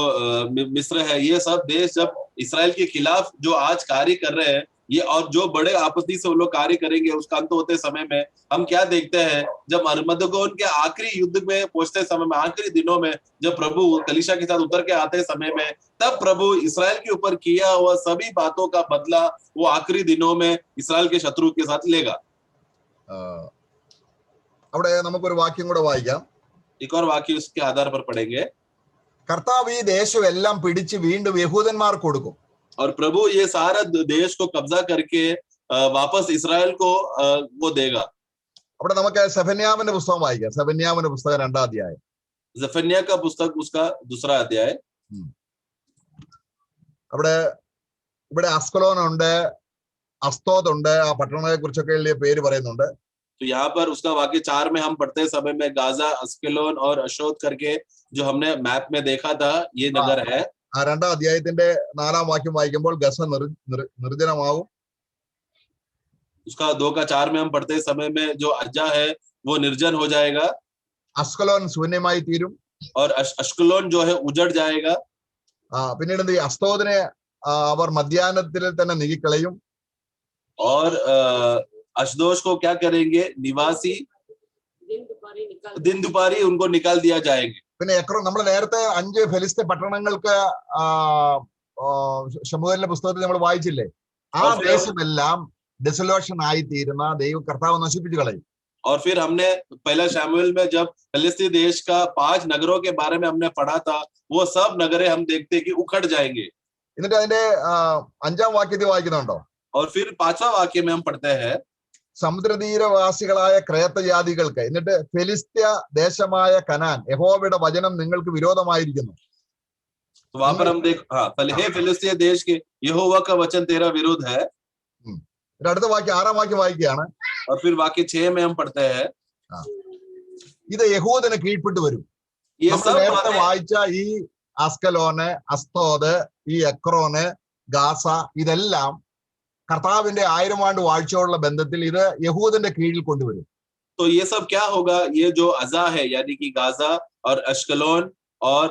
मिस्र है, ये सब देश जब इसराइल के खिलाफ जो आज कार्य कर रहे हैं, ये और जो बड़े आपत्ति से वो लोग कार्य करेंगे, उसका अंत होते समय में हम क्या देखते हैं? जब अरमगदोन के आखिरी युद्ध में पहुंचते समय में, आखिरी दिनों में जब प्रभु कलीसिया के साथ उतर के आते समय में, तब प्रभु इसराइल के ऊपर किया हुआ सभी बातों का बदला वो आखिरी दिनों में इसराइल के शत्रु के साथ लेगा. അവിടെ നമുക്കൊരു വാക്യം കൂടെ വായിക്കാം. एक और वाक्य उसके आधार पर पढ़ेंगे. കർത്താവ് ഈ ദേശം എല്ലാം പിടിച്ച് വീണ്ടും യഹൂദന്മാർക്ക് കൊടുക്കും. और प्रभु ये सारा देश को कब्जा करके वापस इसराइल को वो देगा. അവിടെ നമുക്ക് സെഫന്യാവിന്റെ പുസ്തകം വായിക്കാം. സെഫന്യാവിന്റെ പുസ്തകം 2-ാം അധ്യായം. जफन्या का पुस्तक उसका 2रा अध्याय. ഇവിടെ അസ്കലോൻ ഉണ്ട്, അസ്തോദ് ഉണ്ട്, ആ പട്ടണങ്ങളെ കുറിച്ചൊക്കെ എഴുതിയ പേര് പറയുന്നുണ്ട്. तो यहाँ पर उसका वाक्य 4 में हम पढ़ते समय में गाजा, अस्कलोन और अशोद करके जो हमने मैप में देखा था, ये नगर है. ആ 2-ാം അധ്യായത്തിന്റെ 4-ാം വാക്യം വായിക്കുമ്പോൾ ഗസ നിർജ്ജനമാവും. उसका 2:4 में हम पढ़ते समय में जो अज्जा है वो निर्जन हो जाएगा. അസ്കലോൻ ശൂന്യമായി തീരും. और अश्कलोन जो है उजड़ जाएगा. പിന്നീട് ഈ അസ്തോദിനെ അവർ മധ്യാഹ്നത്തിൽ തന്നെ നീക്കിക്കളയും. और अशदोश को क्या करेंगे? निवासी दिन दुपारी उनको निकाल दिया जाएंगे. പിന്നെ എക്രോൺ, നമ്മൾ നേരത്തെ 5 ഫെലിസ്ത്യ പട്ടണങ്ങൾക്ക് ശമൂവേലിന്റെ പുസ്തകത്തിൽ നമ്മൾ വായിച്ചില്ലേ? ആ ദേശമെല്ലാം ഡിസൊല്യൂഷൻ ആയി തീരുന്ന കർത്താവ് നശിപ്പിച്ചു കളയും. और फिर हमने पहला शमूएल में जब फिलिस्ती देश का 5 नगरों के बारे में हमने पढ़ा था, वो सब नगरे हम देखते कि उखड़ जाएंगे. എന്നിട്ട് അതിന്റെ 5-ാം വാക്യത്തിൽ വായിക്കുന്നുണ്ടോ? और फिर 5वां वाक्य में हम पढ़ते हैं, സമുദ്രതീരവാസികളായ ക്രേത്ത ജാതികൾക്ക്, എന്നിട്ട് ഫെലിസ്ത്യ ദേശമായ കനാൻ, യഹോവയുടെ വചനം നിങ്ങൾക്ക് വിരോധമായിരിക്കുന്നു. तो वहां पर हम देख, हे फिलिस्तीय देश के यहोवा का वचन तेरा विरोध है. അടുത്ത വാക്യം 6-ാം വാക്യം വായിക്കുകയാണ്. और फिर वाक्य 6 में हम पढ़ते हैं, ഇത് യഹൂദന് കീഴ്പ്പെട്ടു വരും. നേരത്തെ വായിച്ച ഈ അസ്കലോന്, അസ്തോദ്, ഈ എക്രോന്, ഗാസ, ഇതെല്ലാം കർത്താവിന്റെ 1000 ആണ്ട് വാഴ്ചയോടുള്ള ബന്ധത്തിൽ ഇത് യഹൂദന്റെ കീഴിൽ കൊണ്ടുവരും. तो ये सब क्या होगा? ये जो अजा है, यानी कि गाजा और अश्कलोन और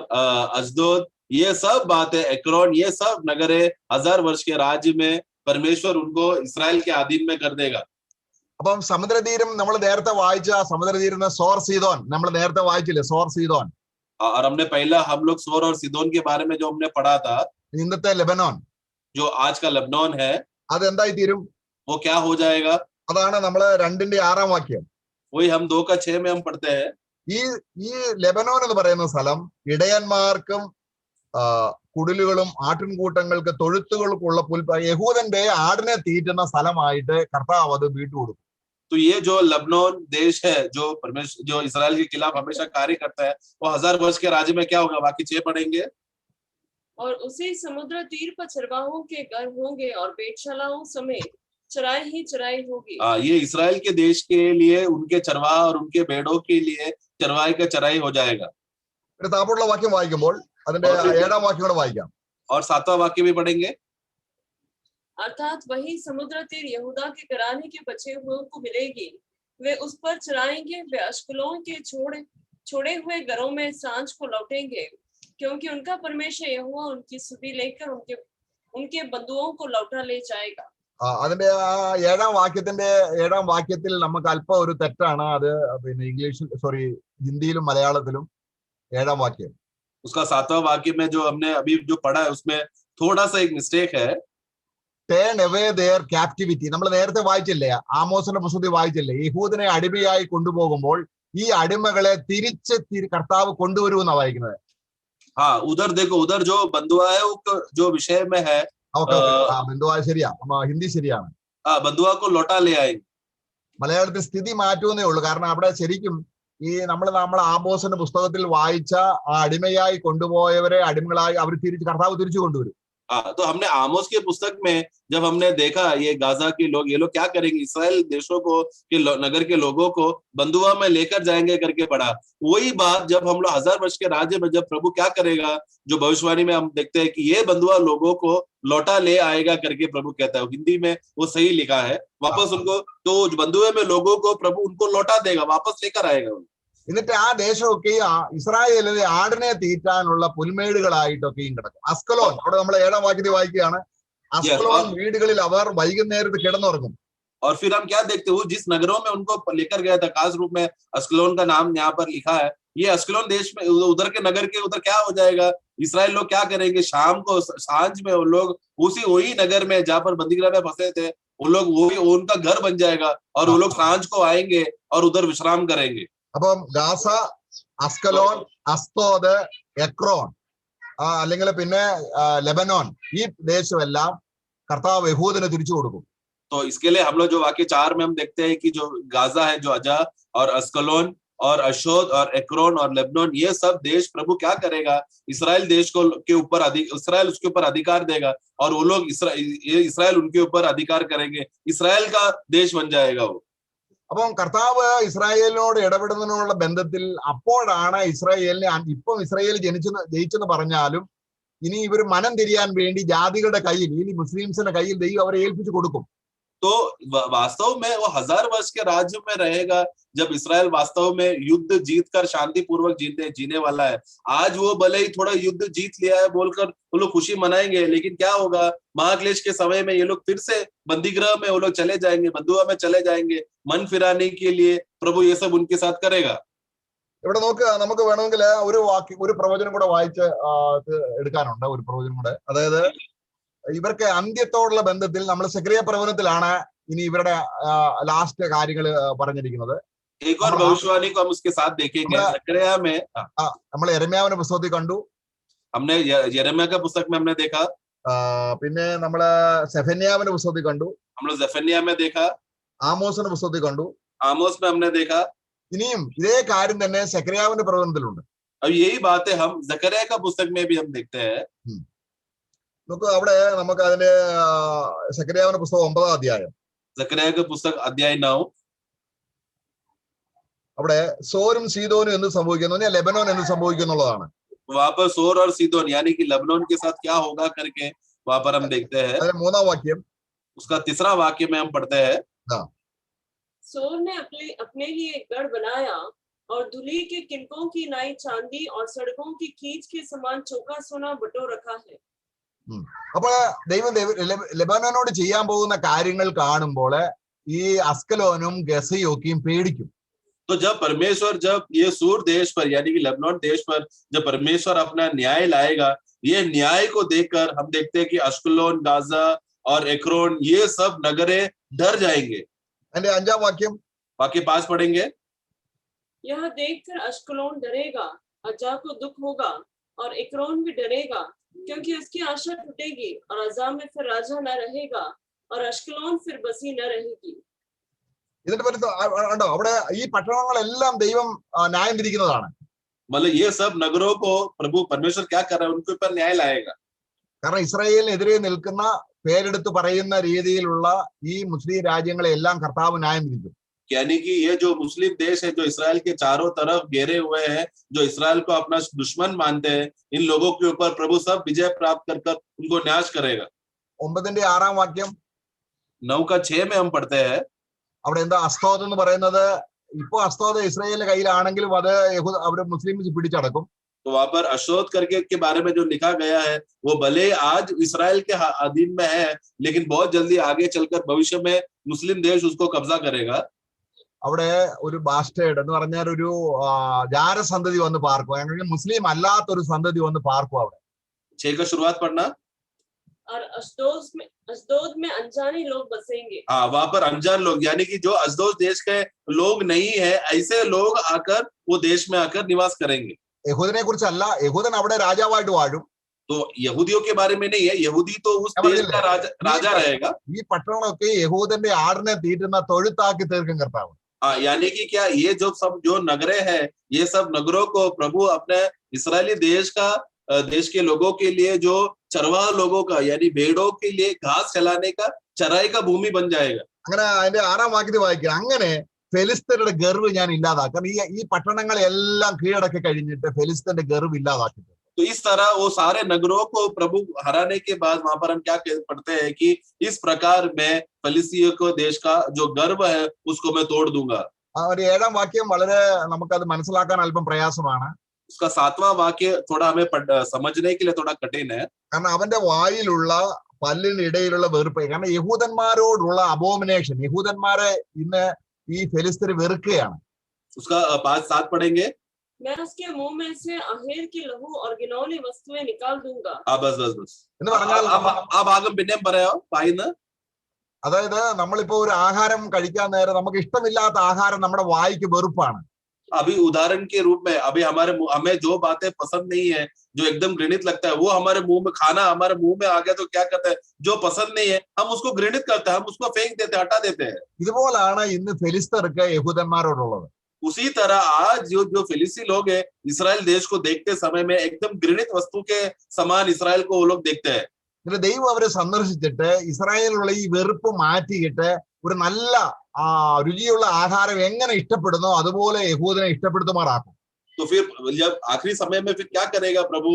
अजदोद, ये सब बातें, एक्रोन, ये सब नगरे 1000 वर्ष के राज्य में परमेश्वर उनको इसराइल के अधीन में कर देगा. അപ്പം സമുദ്രതീരം നമ്മൾ നേരത്തെ വായിച്ച സമുദ്രതീരം സോർ സീദോൻ, നമ്മൾ നേരത്തെ വായിച്ചില്ലേ? സോർ സീദോൻ और हमने पहला हम लोग सोर और सिदोन के बारे में जो हमने पढ़ा था, ഇന്നത്തെ ലെബനോൻ जो आज का लेबनान है, അതെന്തായി തീരും? वो क्या हो जाएगा? അതാണ് നമ്മള് 2:6 വാക്യം. वही हम 2:6 में हम पढ़ते हैं. ഈ ലെബനോൻ എന്ന് പറയുന്ന സ്ഥലം ഇടയന്മാർക്കും കുടിലുകളും ആട്ടിൻകൂട്ടങ്ങൾക്ക് തൊഴുത്തുകൾക്കുള്ള യഹൂദന്റെ ആടിനെ തീറ്റുന്ന സ്ഥലമായിട്ട് കർത്താവ് അത് വിട്ടുകൊടുക്കും. तो ये जो लेबनान देश है, जो परमेश्वर जो इस्राएल के खिलाफ हमेशा कार्य करता है, वो 1000 वर्ष के राज्य में क्या होगा? बाकी 6 पढ़ेंगे. और उसी समुद्र तीर पर चरवाहों के घर होंगे और भेड़शालाओं समेत चराई ही चराई होगी. ये इस्राएल के देश के लिए उनके चरवाह और उनके भेड़ों के लिए चरवाही का चराई हो जाएगा. താഴോട്ടുള്ള വാക്യം വായിക്കുമ്പോൾ അതിന്റെ 7-ാം വാക്യം കൂടെ വായിക്കാം. और 7वां वाक्य भी पढ़ेंगे. अर्थात वही समुद्र तीर यहूदा के घराने के बचे हुए को मिलेगी, वे उस पर चराएंगे, वे अश्कलोन के छोड़े हुए घरों में सांझ को लौटेंगे, क्योंकि उनका परमेश्वर यहोवा उनकी सुधि लेकर उनके बंधुओं को लौटा ले जाएगा. അതിന്റെ 7-ാം വാക്യത്തിൽ നമുക്ക് അല്പം ഒരു തെറ്റാണ്. അത് പിന്നെ ഹിന്ദിയിലും മലയാളത്തിലും 7-ാം വാക്യം. उसका 7वां वाक्य में जो हमने अभी जो पढ़ा है उसमें थोड़ा सा एक मिस्टेक है. Turn away their captivity. നമ്മൾ നേരത്തെ വായിച്ചില്ലേ, ആമോസിന്റെ പുസ്തകത്തിൽ വായിച്ചില്ലേ, യഹൂദനെ അടിമയായി കൊണ്ടുപോകുമ്പോൾ ഈ അടിമകളെ തിരിച്ച് കർത്താവ് കൊണ്ടുവരുമെന്നാണ് വായിക്കുന്നത്. हाँ, उधर देखो, उधर जो बंधुआ है वो जो विषय में है, ബന്ധുവായ ശരിയാ, ഹിന്ദി ശരിയാണ്. बंधुआ को लौटा ले आएंगे. മലയാളത്തിൽ സ്ഥിതി മാറ്റുമെന്നേ ഉള്ളൂ. കാരണം അവിടെ ശരിക്കും ഈ നമ്മൾ ആമോസിന്റെ പുസ്തകത്തിൽ വായിച്ച ആ അടിമയായി കൊണ്ടുപോയവരെ അടിമകളായി അവർ കർത്താവ് തിരിച്ചു കൊണ്ടുവരും. तो हमने आमोस के पुस्तक में जब हमने देखा ये गाजा के लोग, ये लोग क्या करेंगे, इसराइल देशों को के नगर के लोगों को बंधुआ में लेकर जाएंगे करके पढ़ा. वही बात जब हम लोग 1000 वर्ष के राज्य में जब प्रभु क्या करेगा, जो भविष्यवाणी में हम देखते हैं कि ये बंधुआ लोगों को लौटा ले आएगा करके प्रभु कहता है. हिंदी में वो सही लिखा है, वापस उनको, तो बंधुए में लोगों को प्रभु उनको लौटा देगा, वापस लेकर आएगा. എന്നിട്ട് ആ ദേശമൊക്കെ ഇസ്രായേലിലെ ആടിനെ തീറ്റാനുള്ള പുൽമേടുകളായിട്ടൊക്കെയും കിടക്കും. അസ്കലോൻ, അവിടെ നമ്മൾ 7-ാം വാക്യത്തിൽ വായിക്കുകയാണ്, അസ്കലോൻ വീടുകളിൽ അവർ വൈകുന്നേരത്ത് കിടന്നുറങ്ങും. और फिर हम क्या देखते हैं, जिस नगरों में उनको लेकर गया था, खास रूप में अस्कलोन का नाम यहाँ पर लिखा है. ये अस्कलोन देश में उधर के नगर के उधर क्या हो जाएगा, इस्राएल लोग क्या करेंगे, शाम को सांझ में वो लोग वही नगर में जहाँ पर बंदीगृह में फंसे थे, वो लोग वही उनका घर बन जाएगा और वो लोग सांझ को आएंगे और उधर विश्राम करेंगे. അപ്പം ഗാസ, അസ്കലോൻ, അസ്തോദ്, എക്രോൺ, അല്ലെങ്കിൽ പിന്നെ ലെബനോൻ, ഈ ദേശമെല്ലാം കർത്താവ് യഹൂദന് തിരിച്ചു കൊടുക്കും. तो इसके लिए हम लोग जो वाक्य 4 में हम देखते हैं कि जो गाजा है, जो अजा और अस्कलोन और अशोद और एक्रोन और लेबनोन, ये सब देश प्रभु क्या करेगा, इस्राएल देश को के ऊपर इस्राएल उसके ऊपर अधिकार देगा और वो लोग इस्राएल उनके ऊपर अधिकार करेंगे. इस्राएल का देश बन जाएगा वो. അപ്പം കർത്താവ് ഇസ്രായേലിനോട് ഇടപെടുന്നതിനുള്ള ബന്ധത്തിൽ അപ്പോഴാണ് ഇസ്രായേലിനെ, ഇപ്പം ഇസ്രായേൽ ജയിച്ചെന്ന് പറഞ്ഞാലും ഇനി ഇവർ മനം തിരിയാൻ വേണ്ടി ജാതികളുടെ കയ്യിൽ, ഇനി മുസ്ലിംസിന്റെ കയ്യിൽ ദൈവം അവരെ ഏൽപ്പിച്ചു കൊടുക്കും. तो वास्तव में वो 1000 वर्ष के राज्य में रहेगा, जब इस्राएल वास्तव में युद्ध जीत कर शांति पूर्वक जीने वाला है. आज वो भले ही थोड़ा युद्ध जीत लिया है बोलकर वो लोग खुशी मनाएंगे, लेकिन क्या होगा, महाक्लेश के समय में ये लोग फिर से बंदीगृह में वो लोग चले जाएंगे, बंधुआ में चले जाएंगे. मन फिराने के लिए प्रभु ये सब उनके साथ करेगा. ഇവിടെ നമുക്ക് വേണമെങ്കിൽ ഒരു പ്രവചനം കൂടെ വായിച്ച് എടുക്കാനുണ്ട്. ഒരു പ്രവചനം കൂടെ, അതായത് ഇവർക്ക് അന്ത്യത്തോടുള്ള ബന്ധത്തിൽ നമ്മൾ സെക്രിയ പ്രവചനത്തിലാണ് ഇനി ഇവരുടെ ലാസ്റ്റ് കാര്യങ്ങൾ പറഞ്ഞിരിക്കുന്നത്. നമ്മൾ യെരമ്യാവിന്റെ പുസ്തകത്തിൽ കണ്ടു, പിന്നെ നമ്മള് സെഫന്യാവിന്റെ പുസ്തകത്തിൽ കണ്ടു, ആമോസിന്റെ പുസ്തകത്തിൽ കണ്ടു. ഇനിയും ഇതേ കാര്യം തന്നെ സെക്രിയാവിന്റെ പ്രവചനത്തിലുണ്ട്. നമുക്ക് അവിടെ നമുക്ക് അതിന്റെ സെക്കരിയാവിന്റെ പുസ്തകം 9-ാം അധ്യായം, അധ്യായം 9, അവിടെ സോരും സീദോനും എന്ത് സംഭവിക്കുന്നു, ലെബനോൻ എന്ത് സംഭവിക്കും എന്നുള്ളതാണ്. सोर और सीदोन यानी कि लेबनान के साथ क्या होगा करके वहां पर हम देखते हैं. 3-ാം വാക്യം, उसका 3रा वाक्य में हम पढ़ते हैं. सोर ने अपने लिए एक गढ़ बनाया और धुली के किनकों की नाई चांदी और सड़कों की खींच के समान चौका सोना बटो रखा है. അപ്പൊ ദൈവം ലെബനോനോട് ചെയ്യാൻ പോകുന്ന കാര്യങ്ങൾ കാണുമ്പോൾ ഈ അസ്കലോനും ഗസയൊക്കെയും പേടിക്കും. तो जब परमेश्वर जब ये सूर देश पर यानी कि लेबनान देश पर जब परमेश्वर अपना न्याय लाएगा, ये न्याय को देखकर हम देखते हैं कि अश्कलोन, गाजा और एक्रोन ये सब नगरे डर जाएंगे। അതിന്റെ 5-ാം വാക്യം बाकी 5 पढ़ेंगे। यह देखकर अश्कलोन डरेगा, अजा को दुख होगा और एक्रोन भी डरेगा, क्योंकि उसकी आशा टूटेगी और अजा में फिर राजा न रहेगा और अश्कलोन फिर बसी न रहेगी। ഇതിന്റെ ഉണ്ടോ അവിടെ ഈ പട്ടണങ്ങളെല്ലാം ദൈവം ന്യായം വിധിക്കുന്നതാണ്. मतलब ये सब नगरों को प्रभु परमेश्वर क्या कर रहा है, उनके ऊपर न्याय लाएगा। കാരണം ഇസ്രായേലിനെതിരെ നിൽക്കുന്ന പേരെടുത്ത് പറയുന്ന രീതിയിലുള്ള ഈ മുസ്ലിം രാജ്യങ്ങളെ എല്ലാം കർത്താവ് ന്യായം വിധിക്കും. यानी कि ये जो मुस्लिम देश है जो इसराइल के चारों तरफ घेरे हुए हैं, जो इसराइल को अपना दुश्मन मानते हैं, इन लोगों के ऊपर प्रभु सब विजय प्राप्त कर कर उनको नाश करेगा। 9-ന്റെ 6-ാം വാക്യം 9 का 6 में हम पढ़ते हैं, അവിടെ എന്താ അസ്തോദ് എന്ന് പറയുന്നത്? ഇപ്പൊ അസ്തോദ് ഇസ്രായേലിന്റെ കയ്യിലാണെങ്കിലും അത് അവര് മുസ്ലിംസ് പിടിച്ചടക്കും. तो वहां पर अशोद करके के बारे में जो लिखा गया है वो भले आज इसराइल के अधीन में है, लेकिन बहुत जल्दी आगे चलकर भविष्य में मुस्लिम देश उसको कब्जा करेगा। അവിടെ ഒരു ബാസ്റ്റേഡ് എന്ന് പറഞ്ഞാൽ ഒരു ജാരസന്തതി വന്ന് പാർക്കും, അല്ലെങ്കിൽ മുസ്ലിം അല്ലാത്തൊരു സന്തതി വന്ന് പാർക്കും അവിടെ. 6 का शुरुआत पढ़ना। और अशदोद में अनजाने लोग बसेंगे। हाँ, वहां पर अनजान लोग यानी कि जो अशदोद देश के लोग नहीं है, ऐसे लोग आकर वो देश में आकर निवास करेंगे। യഹൂദനെ കുറിച്ചല്ല, യഹൂദൻ അവിടെ രാജാവായിട്ട് വാഴും. तो यहूदियों के बारे में नहीं है, यहूदी तो उस देश का राजा रहेगा। ഈ പട്ടണമൊക്കെ യഹൂദന്റെ ആടിനെ തീറ്റുന്ന തൊഴുത്താക്കി തീർക്കും കർത്താവ്. हाँ, यानी कि क्या ये जो सब जो नगरे है, ये सब नगरों को प्रभु अपने इसराइली देश के लोगों के लिए जो चरवाह लोगों का यानी भेड़ों के लिए घास चलाने का चराई का भूमि बन जाएगा। അങ്ങനെ അതിന്റെ 6-ാം വാക്യത്തിൽ വായിക്കുക, അങ്ങനെ ഫെലിസ്തരുടെ ഗർവ് ഞാൻ ഇല്ലാതാക്കാം. ഈ പട്ടണങ്ങളെല്ലാം കീഴടക്കി കഴിഞ്ഞിട്ട് ഫെലിസ്തന്റെ ഗർവ് ഇല്ലാതാക്കി. तो इस तरह वो सारे नगरों को प्रभु हराने के बाद वहां पर हम क्या पढ़ते हैं कि इस प्रकार मैं फलिस्तियों को देश का जो गर्व है उसको मैं तोड़ दूंगा। ഒരു 7-ാം വാക്യം വളരെ നമുക്കത് മനസ്സിലാക്കാൻ അല്പം പ്രയാസമാണ്. उसका 7वां वाक्य थोड़ा हमें समझने के लिए थोड़ा कठिन है। കാരണം അവന്റെ വായിലുള്ള പല്ലിനിടയിലുള്ള വെറുപ്പ്, കാരണം യഹൂദന്മാരോടുള്ള അബോമിനേഷൻ, യഹൂദന്മാരെ ഇന്ന് ഈ ഫെലിസ്തർ വെറുക്കുകയാണ്. उसका 5-7 पढ़ेंगे। मैं उसके मुंह में से अहेर की लहू और घिनौनी वस्तुएं निकाल दूंगा। बस എന്ന് പറഞ്ഞാൽ ആ ഭാഗം പിന്നെയും പറയാം വായിന്ന്. അതായത് നമ്മളിപ്പോ ഒരു ആഹാരം കഴിക്കാൻ നേരം നമുക്ക് ഇഷ്ടമില്ലാത്ത ആഹാരം നമ്മുടെ വായിക്ക് വെറുപ്പാണ്. अभी उदाहरण के रूप में अभी हमें जो बातें पसंद नहीं है, जो एकदम घृणित लगता है, वो हमारे मुंह में खाना हमारे मुंह में आ गया तो क्या करते हैं, जो पसंद नहीं है हम उसको घृणित करते हैं, हम उसको फेंक देते हैं, हटा देते हैं। ഇതുപോലാണ് ഇന്ന് ഫെലിസ്തർക്ക് യഹൂദന്മാരോടുള്ളത്. उसी तरह आज जो फिलिस्ती लोग हैं इसराइल देश को देखते समय में एकदम घृणित वस्तु के समान इसराइल को वो लोग देखते हैं। ദൈവം അവരെ സന്ദർശിച്ചിട്ട് ഇസ്രായേലിലുള്ള ഈ വെറുപ്പ് മാറ്റിയിട്ട് ഒരു നല്ല രുചിയുള്ള ആഹാരം എങ്ങനെ ഇഷ്ടപ്പെടുന്നോ അതുപോലെ യഹൂദനെ ഇഷ്ടപ്പെടുത്തുമാറാക്കും. तो फिर जब आखिरी समय में फिर क्या करेगा प्रभु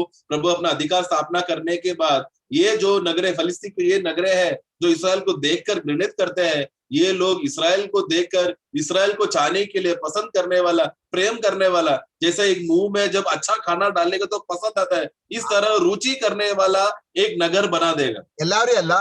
अपना अधिकार स्थापना करने के बाद ये जो नगरे फलिस्ती के ये नगरे है जो इसराइल को देखकर घृणित करते हैं, ये लोग इसराइल को देखकर इसराइल को चाहने के लिए पसंद करने वाला, प्रेम करने वाला, जैसे एक मुंह में जब अच्छा खाना डालेगा तो पसंद आता है, इस तरह रुचि करने वाला एक नगर बना देगा। എല്ലാവരും അല്ല,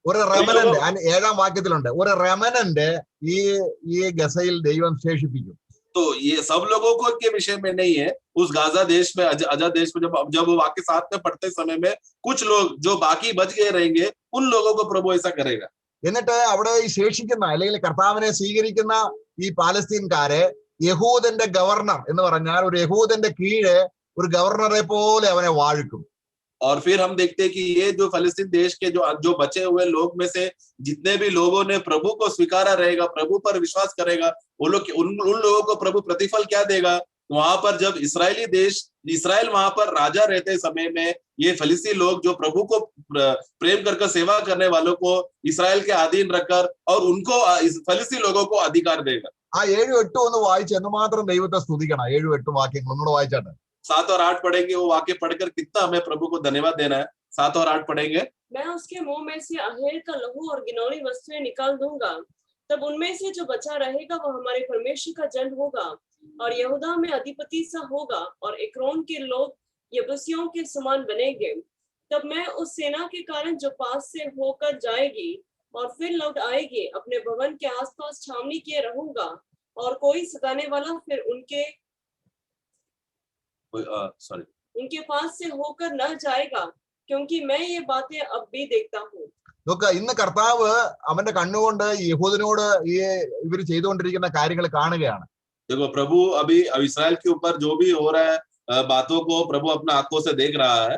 ഒരു റെമനന്റ് 7-ാം വാക്യത്തിലുണ്ട്, ഒരു റെമനന്റ് ഈ ഗസയിൽ ദൈവം ശേഷിപ്പിക്കും. तो ये सब लोगों को के विषय में नहीं है, उस गाजा देश में अजा देश में जब वो वाक्य 7 में पढ़ते समय में कुछ लोग जो बाकी बच गए रहेंगे उन लोगों को प्रभु ऐसा करेगा। എന്നിട്ട് അവിടെ ഈ ശേഷിക്കുന്ന അല്ലെങ്കിൽ കർത്താവിനെ സ്വീകരിക്കുന്ന ഈ പാലസ്തീൻകാരെ യഹൂദന്റെ ഗവർണർ എന്ന് പറഞ്ഞാൽ ഒരു യഹൂദന്റെ കീഴെ ഒരു ഗവർണറെ പോലെ അവനെ വാഴിക്കും. और फिर हम देखते हैं कि ये जो फलस्तीन देश के जो बचे हुए लोग में से जितने भी लोगों ने प्रभु को स्वीकारा रहेगा, प्रभु पर विश्वास करेगा, वो लोग उन लोगों को प्रभु प्रतिफल क्या देगा, वहां पर जब इसराइल वहां पर राजा रहते समय में ये फलिस्ती लोग जो प्रभु को प्रेम कर सेवा करने वालों को इसराइल के अधीन रखकर और उनको फलिस्ती लोगों को अधिकार देगा। ആ 7-8 ഒന്ന് വായിച്ച് എന്തുമാത്രം ദൈവത്തെ സ്തുതിക്കണം. 7-8 വാക്യങ്ങൾ ഒന്നുകൂടെ വായിച്ചാട്ടെ. 7 और 8 पढ़ेंगे, वो वाक्य पढ़कर कितना हमें प्रभु को धन्यवाद देना है। 7 और 8 पढ़ेंगे। मैं उसके मुंह में से अहेर का लहू और घिनौनी वस्तुएं निकाल दूंगा, तब उनमें से जो बचा रहेगा वह हमारे परमेश्वर का जन होगा और यहूदा में अधिपति सा होगा और एक्रोन के लोग यबूसियों के समान बनेंगे। तब मैं उस सेना के कारण जो पास से होकर जाएगी और फिर लौट आएगी अपने भवन के आसपास छावनी किए रहूंगा और कोई सताने वाला फिर सॉरी उनके पास से होकर न जाएगा, क्योंकि मैं ये बातें अब भी देखता हूँ. നോക്ക, ഇന്ന് കർത്താവ് അവന്റെ കണ്ണുകൊണ്ട് യഹൂദനോട് ഇവർ ചെയ്തുകൊണ്ടിരിക്കുന്ന കാര്യങ്ങൾ കാണുകയാണ്. देखो प्रभु अभी इस्राएल के ऊपर जो भी हो रहा है बातों को प्रभु अपना आंखों से देख रहा है.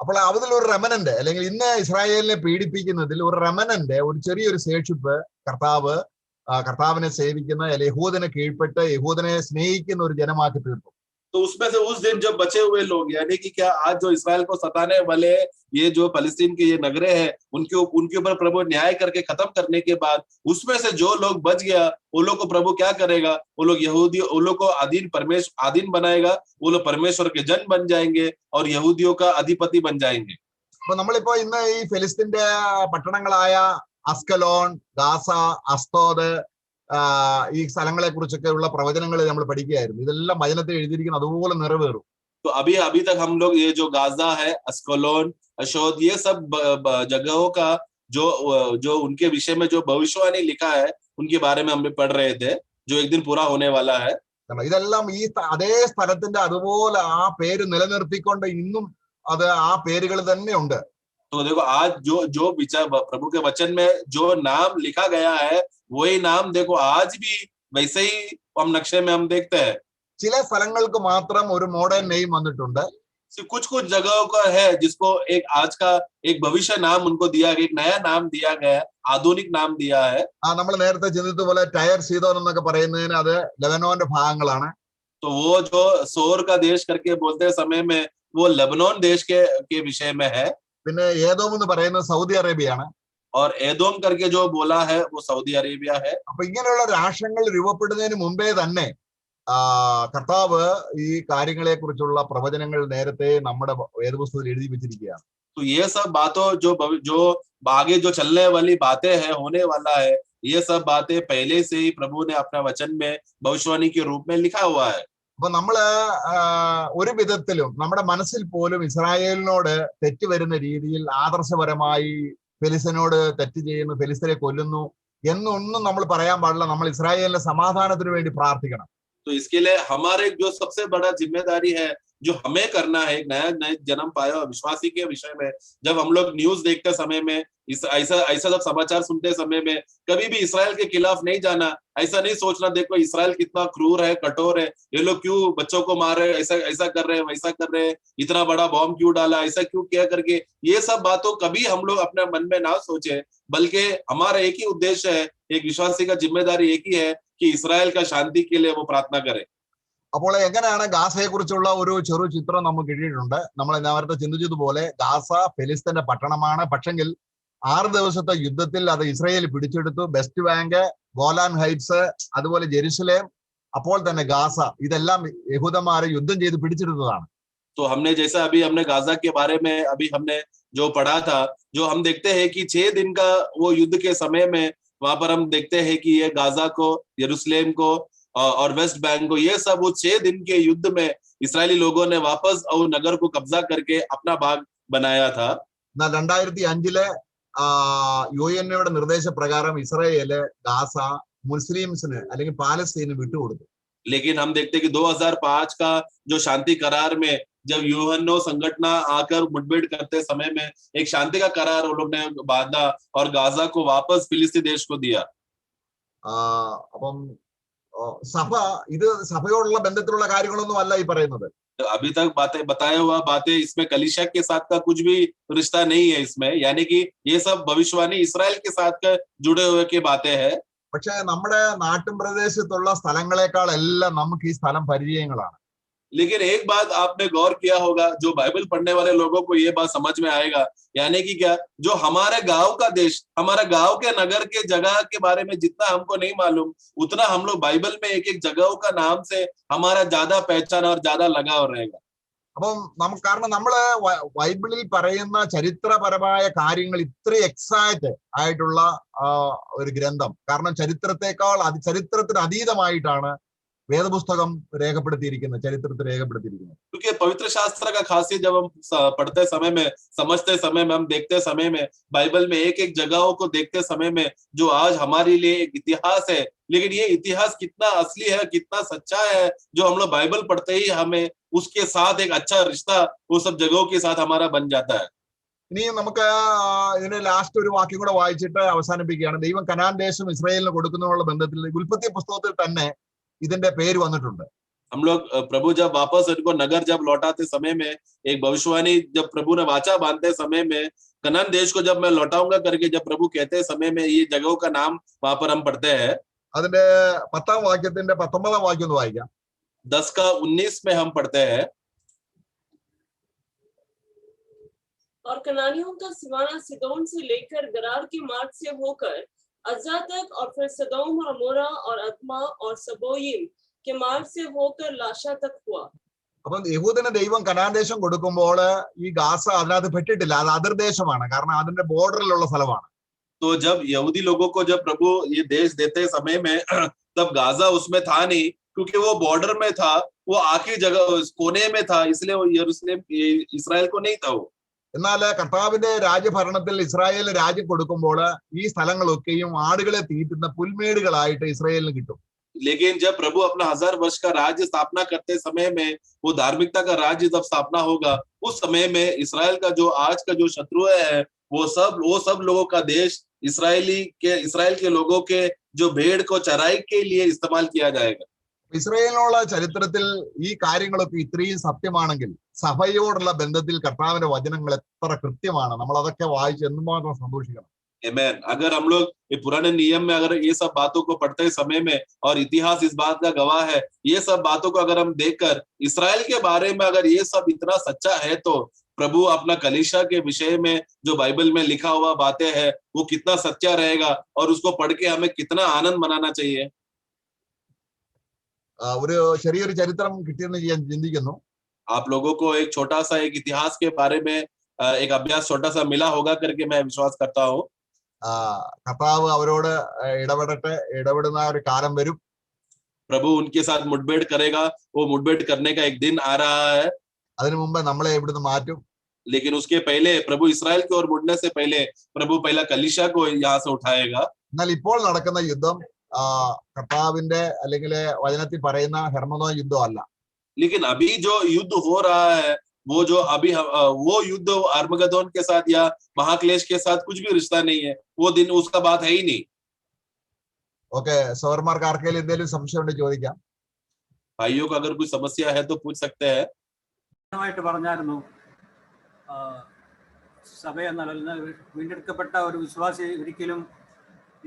അപ്പോൾ അതിൽ ഒരു റെമനന്റ്, അല്ലെങ്കിൽ ഇന്ന് ഇസ്രായേലിനെ പീഡിപ്പിക്കുന്നതിൽ ഒരു റെമനന്റ്, ഒരു ചെറിയൊരു ശേഷിപ്പ് കർത്താവിനെ സേവിക്കുന്ന, അല്ലെങ്കിൽ യഹൂദനെ കീഴ്പ്പെട്ട് യഹൂദനെ സ്നേഹിക്കുന്ന ഒരു ജനമാക്കി തീർക്കും. तो उसमें से उस दिन जब बचे हुए लोग, यानी कि क्या आज जो इस्राएल को सताने वाले ये जो फलस्तीन के ये नगरे हैं उनके ऊपर प्रभु न्याय करके खत्म करने के बाद उसमें से जो लोग बच गया वो लोग को प्रभु क्या करेगा, वो लोग वो लोग को आधीन बनाएगा, वो लोग परमेश्वर के जन बन जाएंगे और यहूदियों का अधिपति बन जाएंगे. അപ്പൊ നമ്മളിപ്പോ ഇന്ന് ഈ ഫെലിസ്തീന്റെ പട്ടണങ്ങളായ അസ്കലോൺ, ഗാസ, അസ്തോദ്, ഈ സ്ഥലങ്ങളെ കുറിച്ചൊക്കെ ഉള്ള പ്രവചനങ്ങൾ നമ്മൾ പഠിക്കുകയായിരുന്നു. ഇതെല്ലാം വചനത്തിൽ എഴുതിയിരിക്കുന്നത് അതുപോലെ നിറവേറും. तो अभी तक हम लोग ये जो गाजा है, अस्कलोन, अशोद, ये सब जगहों का जो उनके विषय में जो भविष्यवाणी लिखा है उनके बारे में हम पढ़ रहे थे, जो एक दिन पूरा होने वाला है. ഇതെല്ലാം ഈ അതേ സ്ഥലത്തിന്റെ അതുപോലെ ആ പേര് നിലനിർത്തിക്കൊണ്ട് ഇന്നും അത് ആ പേരുകൾ തന്നെ ഉണ്ട്. तो देखो आज जो विचार प्रभु के वचन में जो नाम लिखा गया है वही नाम देखो आज भी वैसे ही हम नक्शे में हम देखते हैं. ചില സ്ഥലങ്ങൾക്ക് മാത്രം ഒരു മോഡേൺ നെയിം വന്നിട്ടുണ്ട്. कुछ जगहों का है जिसको एक आज का एक भविष्य नाम उनको दिया गया, एक नया नाम दिया गया, आधुनिक नाम दिया है. നമ്മൾ നേരത്തെ ചിന്തിച്ചതുപോലെ ടയർ സീതോൻ എന്നൊക്കെ പറയുന്നതിന് അത് ലെബനോന്റെ ഭാഗങ്ങളാണ്. तो वो जो सोर का देश करके बोलते समय में वो लेबनान देश के विषय में है. പിന്നെ ഏദോം എന്ന് പറയുന്നത് സൗദി അറേബ്യയാണ്. और एदोम करके जो बोला है वो सऊदी अरेबिया है. അപ്പൊ ഇങ്ങനെയുള്ള രാഷ്ട്രങ്ങൾ രൂപപ്പെടുന്നതിന് മുമ്പേ തന്നെ കർത്താവ് ഈ കാര്യങ്ങളെ കുറിച്ചുള്ള പ്രവചനങ്ങൾ നേരത്തെ നമ്മുടെ വേദപുസ്തകത്തിൽ എഴുതി വെച്ചിരിക്കുകയാണ്. तो ये सब बातों जो आगे जो चलने वाली बातें हैं, होने वाला है, ये सब बातें पहले से ही प्रभु ने अपना वचन में भविष्यवाणी के रूप में लिखा हुआ है. അപ്പൊ നമ്മള് ഒരു വിധത്തിലും നമ്മുടെ മനസ്സിൽ പോലും ഇസ്രായേലിനോട് തെറ്റ് വരുന്ന രീതിയിൽ ആദർശപരമായി ഫെലിസ്തീനോട് തെറ്റ് ചെയ്യുന്നു, ഫെലിസ്തീനെ കൊല്ലുന്നു എന്നൊന്നും നമ്മൾ പറയാൻ പാടില്ല. നമ്മൾ ഇസ്രായേലിന്റെ സമാധാനത്തിന് വേണ്ടി പ്രാർത്ഥിക്കണം. तो इसके लिए हमारे जो सबसे बड़ा जिम्मेदारी है जो हमें करना है, एक नया जन्म पाया विश्वासी के विषय में, जब हम लोग न्यूज देखते समय में ऐसा सब समाचार सुनते समय में कभी भी इसराइल के खिलाफ नहीं जाना. ऐसा नहीं सोचना देखो इसराइल कितना क्रूर है, कठोर है, ये लोग क्यों बच्चों को मार रहे, ऐसा कर रहे हैं, वैसा कर रहे हैं, इतना बड़ा बॉम्ब क्यों डाला, ऐसा क्यों किया करके, ये सब बातों कभी हम लोग अपने मन में ना सोचे. बल्कि हमारा एक ही उद्देश्य है, एक विश्वासी का जिम्मेदारी एक ही है कि इसराइल का शांति के लिए वो प्रार्थना करे. അപ്പോൾ എങ്ങനെയാണ് ഗാസയെ കുറിച്ചുള്ള ഒരു ചെറു ചിത്രം നമുക്ക് കിട്ടിയിട്ടുണ്ട്. നമ്മൾ നേരത്തെ ചിന്തിച്ചതുപോലെ ഗാസ ഫെലിസ്തീന്റെ പട്ടണമാണ്. പക്ഷെങ്കിൽ 6 ദിവസത്തെ യുദ്ധത്തിൽ അത് ഇസ്രായേൽ പിടിച്ചെടുത്തു. വെസ്റ്റ് ബാങ്ക്, ഗോലാൻ ഹൈറ്റ്സ്, അതുപോലെ ജെറുസലേം, അപ്പോൾ തന്നെ ഗാസ, ഇതെല്ലാം യഹൂദന്മാരെ യുദ്ധം ചെയ്ത് പിടിച്ചെടുത്തതാണ്. तो हमने जैसा अभी हमने गाजा के बारे में अभी हमने जो पढ़ा था, जो हम देखते हैं कि 6 दिन का वो युद्ध के समय में वहां पर हम देखते हैं कि ये गाजा को, यरूशलेम को और वेस्ट बैंक को, ये सब वो 6 दिन के युद्ध में इस्राएली लोगों ने वापस और नगर को कब्जा करके अपना भाग बनाया था. 2005 UN-യുടെ നിർദ്ദേശപ്രകാരം ഇസ്രായേല് ഗാസ മുസ്ലിംസിന് അല്ലെങ്കിൽ പാലസ്തീന് വിട്ടുകൊടുത്തു. लेकिन हम देखते हैं कि 2005 का जो शांति करार में जब यूएनओ संगठन आकर मुठभेड़ करते समय में एक शांति का करार वो लोग ने बांधा और गाजा को वापस फिलिस्तीन देश को दिया. അപ്പം സഭ ഇത് സഭയോടുള്ള ബന്ധത്തിലുള്ള കാര്യങ്ങളൊന്നും അല്ല ഈ പറയുന്നത്. अभी तक बातें बताया हुआ बातें इसमें कलीसिया के साथ का कुछ भी रिश्ता नहीं है इसमें, यानी कि ये सब भविष्यवाणी इस्राएल के साथ का जुड़े हुए की बातें हैं. പക്ഷെ നമ്മുടെ നാട്ടും പ്രദേശത്തുള്ള സ്ഥലങ്ങളെക്കാൾ എല്ലാം നമുക്ക് ഈ സ്ഥലം പരിചയങ്ങളാണ്. लेकिन एक बात आपने गौर किया होगा, जो बाइबल पढ़ने वाले लोगों को ये बात समझ में आएगा, यानी कि क्या, जो हमारे गांव का देश, हमारा गांव के नगर के जगह के बारे में जितना हमको नहीं मालूम, उतना हम लोग बाइबल में एक जगहों का नाम से हमारा ज्यादा पहचान और ज्यादा लगाव रहेगा. അപ്പം കാരണം നമ്മള് ബൈബിളിൽ പറയുന്ന ചരിത്രപരമായ കാര്യങ്ങൾ ഇത്ര എക്സാക്റ്റ് ആയിട്ടുള്ള ഒരു ഗ്രന്ഥം, കാരണം ചരിത്രത്തിന് അതീതമായിട്ടാണ് വേദപുസ്തകം രേഖപ്പെടുത്തിയിരിക്കുന്നത്, ചരിത്രത്തിൽ രേഖപ്പെടുത്തിയിരിക്കുന്നത്. क्योंकि पवित्र शास्त्र का खासियत जब हम पढ़ते समय में, समझते समय में, हम देखते समय में, बाइबल में एक एक जगहों को देखते समय में जो आज हमारे लिए एक इतिहास है, लेकिन ये इतिहास कितना असली है, कितना सच्चा है, जो हम लोग बाइबल पढ़ते ही हमें उसके साथ एक अच्छा रिश्ता वो सब जगहों के साथ हमारा बन जाता है. ഇനി നമുക്ക് ഇതിന്റെ ലാസ്റ്റ് ഒരു വാക്യം കൂടെ വായിച്ചിട്ട് അവസാനിപ്പിക്കുകയാണ്. ദൈവം കനാൻ ദേശം ഇസ്രായേലിന് കൊടുക്കുന്നതിനുള്ള ബന്ധത്തിൽ ഉൽപ്പത്തി പുസ്തകത്തിൽ തന്നെ ഇതിന്റെ പേര് വന്നിട്ടുണ്ട്. हम लोग प्रभु जब वापस उनको नगर जब लौटाते समय में एक भविष्यवाणी जब प्रभु ने वाचा बांधते समय में कनान देश को जब मैं लौटाऊंगा करके जब प्रभु कहते समय में ये जगहों का नाम वहां पर हम पढ़ते हैं. അതിന്റെ 10-ാം വാക്യത്തിന്റെ 19-ാം വാക്യം ഒന്ന് വായിക്കാം. 10 का 19 में हम पढ़ते हैं. और कनानियों का सिवाना सिदोन से लेकर गरार के मार्ग से होकर अज्जा तक, और फिर सदोम और अमोरा और अदमा और सबोयिम के मार्ग से होकर लाशा तक हुआ. അപ്പം യഹൂദന് ദൈവം കനാൻ ദേശം കൊടുക്കുമ്പോൾ ഈ ഗാസ അതിനകത്ത് പെട്ടിട്ടില്ല, അത് അതിർദേശമാണ്, കാരണം അതിന്റെ ബോർഡറിലുള്ള സ്ഥലമാണ്. तो जब यहूदी लोगों को जब प्रभु ये देश देते समय में तब गाजा उसमें था नहीं, क्योंकि वो बॉर्डर में था, वो आखिरी जगह कोने में था, इसलिए वो यरूशलेम इस्राएल को नहीं था वो. എന്നാൽ കർത്താവിന്റെ രാജ്യഭരണത്തിൽ ഇസ്രായേൽ രാജ്യം കൊടുക്കുമ്പോൾ ഈ സ്ഥലങ്ങളൊക്കെയും ആടുകളെ തീറ്റുന്ന പുൽമേടുകളായിട്ട് ഇസ്രായേലിന് കിട്ടും. लेकिन जब प्रभु अपना 1000 वर्ष का राज्य स्थापना करते समय में वो धार्मिकता का राज्य जब स्थापना होगा, उस समय में इस्राएल का जो आज का जो शत्रु है वो सब लोगों का देश इस्राएल के लोगों के जो भेड़ को चराई के लिए इस्तेमाल किया जाएगा. ഇസ്രായേലിനുള്ള ചരിത്രത്തിൽ ഈ കാര്യങ്ങളൊക്കെ ഇത്രയും സത്യമാണെങ്കിൽ സഭയോടുള്ള ബന്ധത്തിൽ കർത്താവിന്റെ വചനങ്ങൾ എത്ര കൃത്യമാണ്. നമ്മൾ അതൊക്കെ വായിച്ച് എന്തുമാത്രം സന്തോഷിക്കണം. Amen. अगर हम लोग ये पुराने नियम में अगर ये सब बातों को पढ़ते समय में, और इतिहास इस बात का गवाह है, ये सब बातों को अगर हम देखकर इस्राएल के बारे में अगर ये सब इतना सच्चा है, तो प्रभु अपना कलीसिया के विषय में जो बाइबल में लिखा हुआ बातें हैं वो कितना सच्चा रहेगा, और उसको पढ़ के हमें कितना आनंद मनाना चाहिए. ഒരു ചെറിയൊരു ചരിത്രം കിട്ടിയെന്ന് ഞാൻ ചിന്തിക്കുന്നു. आप लोगों को एक छोटा सा एक इतिहास के बारे में एक अभ्यास छोटा सा मिला होगा करके मैं विश्वास करता हूँ. കർത്താവ് അവരോട് ഇടപെടുന്ന ഒരു കാലം വരും. प्रभु उनके साथ मुठभेड़ करेगा, वो मुठभेड़ करने का एक दिन आ रहा है. അതിനു മുമ്പ് നമ്മളെ ഇവിടുന്ന് മാറ്റും. लेकिन उसके पहले प्रभु इस्राएल की ओर मुड़ने से पहले प्रभु पहला कलीसिया को यहाँ से उठाएगा. എന്നാൽ ഇപ്പോൾ നടക്കുന്ന യുദ്ധം കർത്താവിന്റെ അല്ലെങ്കിൽ വചനത്തിൽ പറയുന്ന ഹെർമോദോൻ യുദ്ധം അല്ല. लेकिन अभी जो युद्ध हो रहा है वो युद्ध आर्मगदोन के साथ या महाक्लेश के साथ कुछ भी रिश्ता नहीं है. वो दिन उसका बात है ही नहीं. ഓക്കെ, സഹോദരന്മാർക്ക് ആർക്കെങ്കിലും എന്തെങ്കിലും സംശയം ഉണ്ടെങ്കിൽ ചോദിക്കാം. भाइयों को अगर कुछ समस्या है तो पूछ सकते हैं. പറഞ്ഞായിരുന്നു സഭ എന്നല്ല, വീണ്ടെടുക്കപ്പെട്ട ഒരു വിശ്വാസി ഒരിക്കലും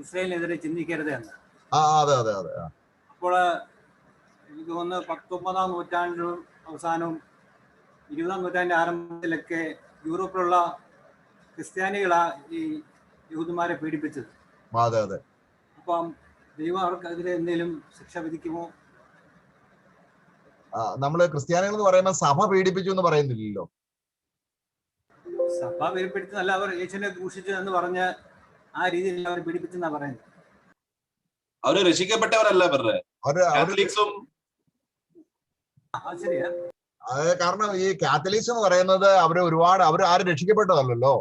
ഇസ്രായേലിനെതിരെ ചിന്തിക്കരുത് എന്ന്. അതെ അതെ അതെ. അപ്പോൾ എനിക്ക് തോന്നുന്നു 19-ാം നൂറ്റാണ്ടിലും അവസാനവും 20-ാം നൂറ്റാണ്ടിന്റെ ആരംഭത്തിലൊക്കെ യൂറോപ്പിലുള്ള ക്രിസ്ത്യാനികളാ ഈ യഹൂദന്മാരെ പീഡിപ്പിച്ചത്. അതെ അതെ. അപ്പം ദൈവം അവർക്കെതിരെ എന്തെങ്കിലും ശിക്ഷ വിധിക്കുമോ? നമ്മള് ക്രിസ്ത്യാനികൾ എന്ന് പറയുമ്പോൾ സഭ പീഡിപ്പിച്ചു എന്ന് പറയുന്നില്ലല്ലോ. സഭ പീഡിപ്പിച്ചതല്ല, അവർ യേശുവിനെ ക്രൂശിച്ചു എന്ന് പറഞ്ഞ് ആ രീതിയിൽ അവർ പീഡിപ്പിച്ചെന്നാ പറയുന്നത്. അവര് രക്ഷിക്കപ്പെട്ടവരല്ല പറഞ്ഞത്. ശരിയാ. കാരണം ഈ കാത്തലിക്സ് എന്ന് പറയുന്നത് അവർ ആരും രക്ഷിക്കപ്പെട്ടതല്ലോ.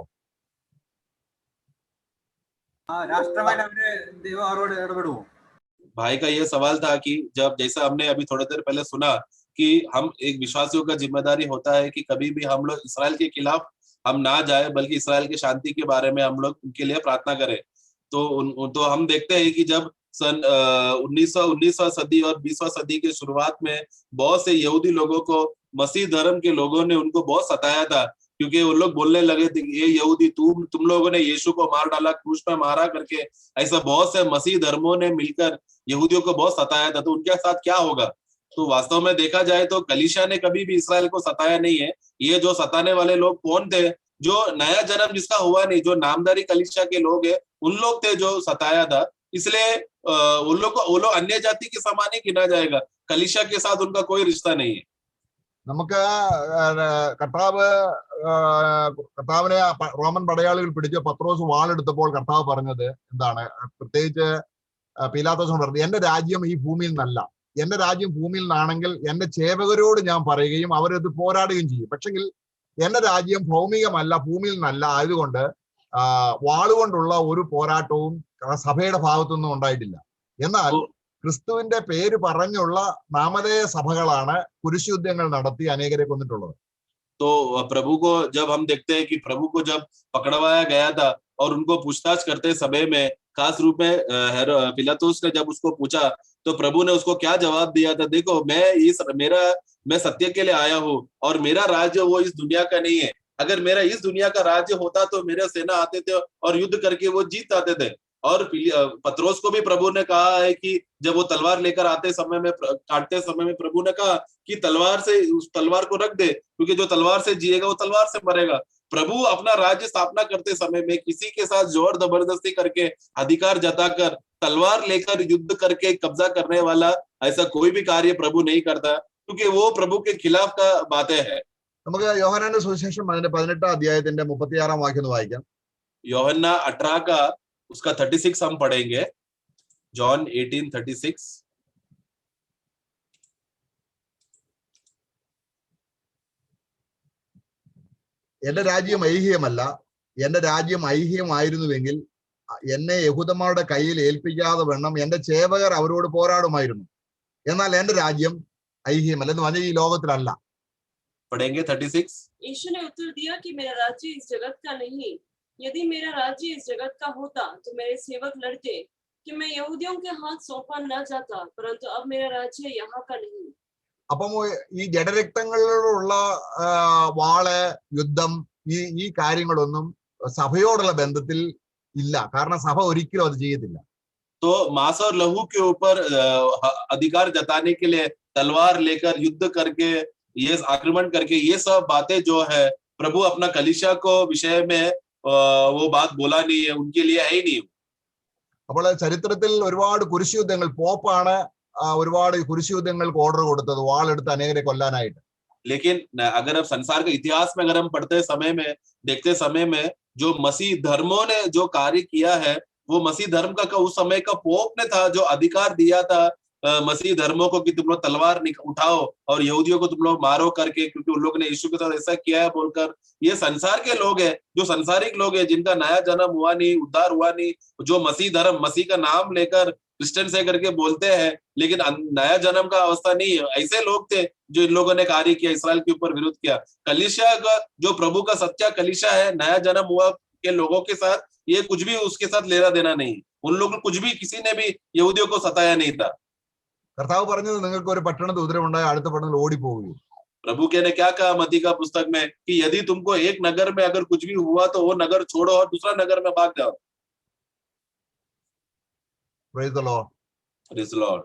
രാഷ്ട്രമായിട്ട് അവര് ദൈവം അവരോട് ഇടപെടുമോ? भाई का ये सवाल था कि जब जैसा हमने अभी थोड़ी देर पहले सुना कि हम एक विश्वासियों का जिम्मेदारी होता है कि कभी भी हम लोग इस्राएल के खिलाफ हम ना जाए, बल्कि इस्राएल की शांति के बारे में हम लोग उनके लिए प्रार्थना करें. तो हम देखते हैं कि जब सन 19वीं सदी और 20वीं सदी के शुरुआत में बहुत से यहूदी लोगों को मसीह धर्म के लोगों ने उनको बहुत सताया था, क्योंकि वो लोग बोलने लगे थे ये यहूदी तुम लोगों ने यीशु को मार डाला, क्रूस पे मारा करके. ऐसा बहुत से मसीह धर्मों ने मिलकर यहूदियों को बहुत सताया था. तो उनके साथ क्या होगा? तो वास्तव में देखा जाए तो कलीसिया ने कभी भी इस्राएल को सताया नहीं है. ये जो सताने वाले लोग कौन थे? जो नया जन्म जिसका हुआ नहीं, जो नामदारी कलीसिया के लोग है, उन लोग थे जो सताया था. इसलिए वो लोग अन्य जाति के समान ही गिना जाएगा. कलीसिया के साथ उनका कोई रिश्ता नहीं है. നമുക്ക് കർത്താവിനെ റോമൻ പടയാളികൾ പിടിച്ച് പത്രോസ് വാളെടുത്തപ്പോൾ കർത്താവ് പറഞ്ഞത് എന്താണ്? പ്രത്യേകിച്ച് പീലാത്തോസിനോട് പറഞ്ഞു, എന്റെ രാജ്യം ഈ ഭൂമിയിൽ നിന്നല്ല, എന്റെ രാജ്യം ഭൂമിയിൽ നിന്നാണെങ്കിൽ എന്റെ സേവകരോട് ഞാൻ പറയുകയും അവരത് പോരാടുകയും ചെയ്യും. പക്ഷെങ്കിൽ എന്റെ രാജ്യം ഭൗമികമല്ല, ഭൂമിയിൽ നിന്നല്ല. ആയതുകൊണ്ട് വാളുകൊണ്ടുള്ള ഒരു പോരാട്ടവും സഭയുടെ ഭാഗത്തുനിന്നും ഉണ്ടായിട്ടില്ല. എന്നാൽ ക്രിസ്തുവിന്റെ പേര് പറഞ്ഞുള്ള നാമധേയ സഭകളാണ് കുരിശുയുദ്ധങ്ങൾ നടത്തി അനേകരെ കൊന്നിട്ടുള്ളത്. तो प्रभु को जब हम देखते हैं कि प्रभु को जब पकड़वाया गया था और उनको पूछताछ करते समय में खास रूप में पिलातुस ने जब उसको पूछा तो प्रभु ने उसको क्या जवाब दिया था, देखो मैं सत्य के लिए आया हूँ और मेरा राज्य वो इस दुनिया का नहीं है। अगर मेरा इस दुनिया का राज्य होता तो मेरे सेना आते थे और युद्ध करके वो जीत आते थे। और पत्रोस को भी प्रभु ने कहा है कि जब वो तलवार लेकर आते समय में काटते समय में प्रभु ने कहा कि तलवार से उस तलवार को रख दे, क्योंकि जो तलवार से जिएगा वो तलवार से मरेगा। प्रभु अपना राज्य स्थापना करते समय में किसी के साथ जोर जबरदस्ती करके अधिकार जताकर तलवार लेकर युद्ध करके कब्जा करने वाला ऐसा कोई भी कार्य प्रभु नहीं करता, क्योंकि वो प्रभु के खिलाफ का बातें है। നമുക്ക് യോഹന്നാന്റെ സുവിശേഷം അതിന്റെ 18 അധ്യായത്തിന്റെ 36 വാക്യം വായിക്കാം. യോഹन्ना 18 का उसका 36 हम पढ़ेंगे। जॉन 18:36। എന്റെ രാജ്യം ഐഹികമല്ല, എന്റെ രാജ്യം ഐഹികമായിരുന്നുവെങ്കിൽ എന്നെ യഹൂദന്മാരുടെ കയ്യിൽ ഏൽപ്പിക്കാതെ വേണം എന്റെ സേവകർ അവരോട് പോരാടുമായിരുന്നു. എന്നാൽ എന്റെ രാജ്യം ഐഹികമല്ല എന്ന് പറഞ്ഞാൽ ഈ ലോകത്തിലല്ല. पढ़ेंगे 36। यीशु ने उत्तर दिया कि मेरा राज्य इस जगत का नहीं। यदि मेरा राज्य इस जगत का होता तो मेरे सेवक लड़ते कि मैं यहूदियों के हाथ सौंपा न जाता, परंतु अब मेरा राज्य यहाँ का नहीं। അപ്പം ഈ ജഡരക്തങ്ങളിലുള്ള വാള്, യുദ്ധം, ഈ കാര്യങ്ങളൊന്നും സഭയോടുള്ള ബന്ധത്തിൽ ഇല്ല. കാരണം സഭ ഒരിക്കലും അത് ചെയ്യത്തില്ല. तो मांस और लहू के ऊपर अधिकार जताने के लिए तलवार लेकर युद्ध करके ये आक्रमण करके ये सब बातें जो है प्रभु अपना कलीसिया को विषय में वो बात बोला नहीं है, उनके लिए है ही नहीं। അപ്പോൾ ചരിത്രത്തിൽ ഒരുപാട് കുരിശുയുദ്ധങ്ങൾ, പോപ്പാണ് ഒരുപാട് കുരിശുയുദ്ധങ്ങൾക്ക് ഓർഡർ കൊടുത്തത് വാളെടുത്ത് അനേകരെ കൊല്ലാനായിട്ട്. लेकिन अगर अब संसार के इतिहास में अगर हम पढ़ते समय में देखते समय में जो मसीह धर्मों ने जो कार्य किया है वो मसीह धर्म का उस समय का पोप ने था जो अधिकार दिया था मसीह धर्मों को कि तुम लोग तलवार उठाओ और यहूदियों को तुम लोग मारो करके, क्योंकि उन लोग ने यीशु के साथ ऐसा किया है बोलकर। ये संसार के लोग हैं, जो संसारिक लोग हैं, जिनका नया जन्म हुआ नहीं, उद्धार हुआ नहीं, जो मसीह धर्म, मसीह का नाम लेकर क्रिश्चियन से करके बोलते हैं लेकिन नया जन्म का अवस्था नहीं है, ऐसे लोग थे जो इन लोगों ने कार्य किया, इसराइल के ऊपर विरोध किया। कलीसिया का जो प्रभु का सच्चा कलीसिया है, नया जन्म हुआ के लोगों के साथ ये कुछ भी उसके साथ लेना देना नहीं। उन लोगों कुछ भी, किसी ने भी यहूदियों को सताया नहीं था। കർത്താവ് പറഞ്ഞത് നിങ്ങൾക്ക് ഒരു പട്ടണത്തിൽ ഉപദ്രവമുണ്ടായ അടുത്ത പട്ടണത്തിൽ ഓടിപ്പോവുകയും. प्रभु के ने क्या कहा मत्ती का पुस्तक में कि यदि तुमको एक नगर में अगर कुछ भी हुआ तो वो नगर छोड़ो और दूसरा नगर में भाग जाओ। Praise the Lord. Praise the Lord.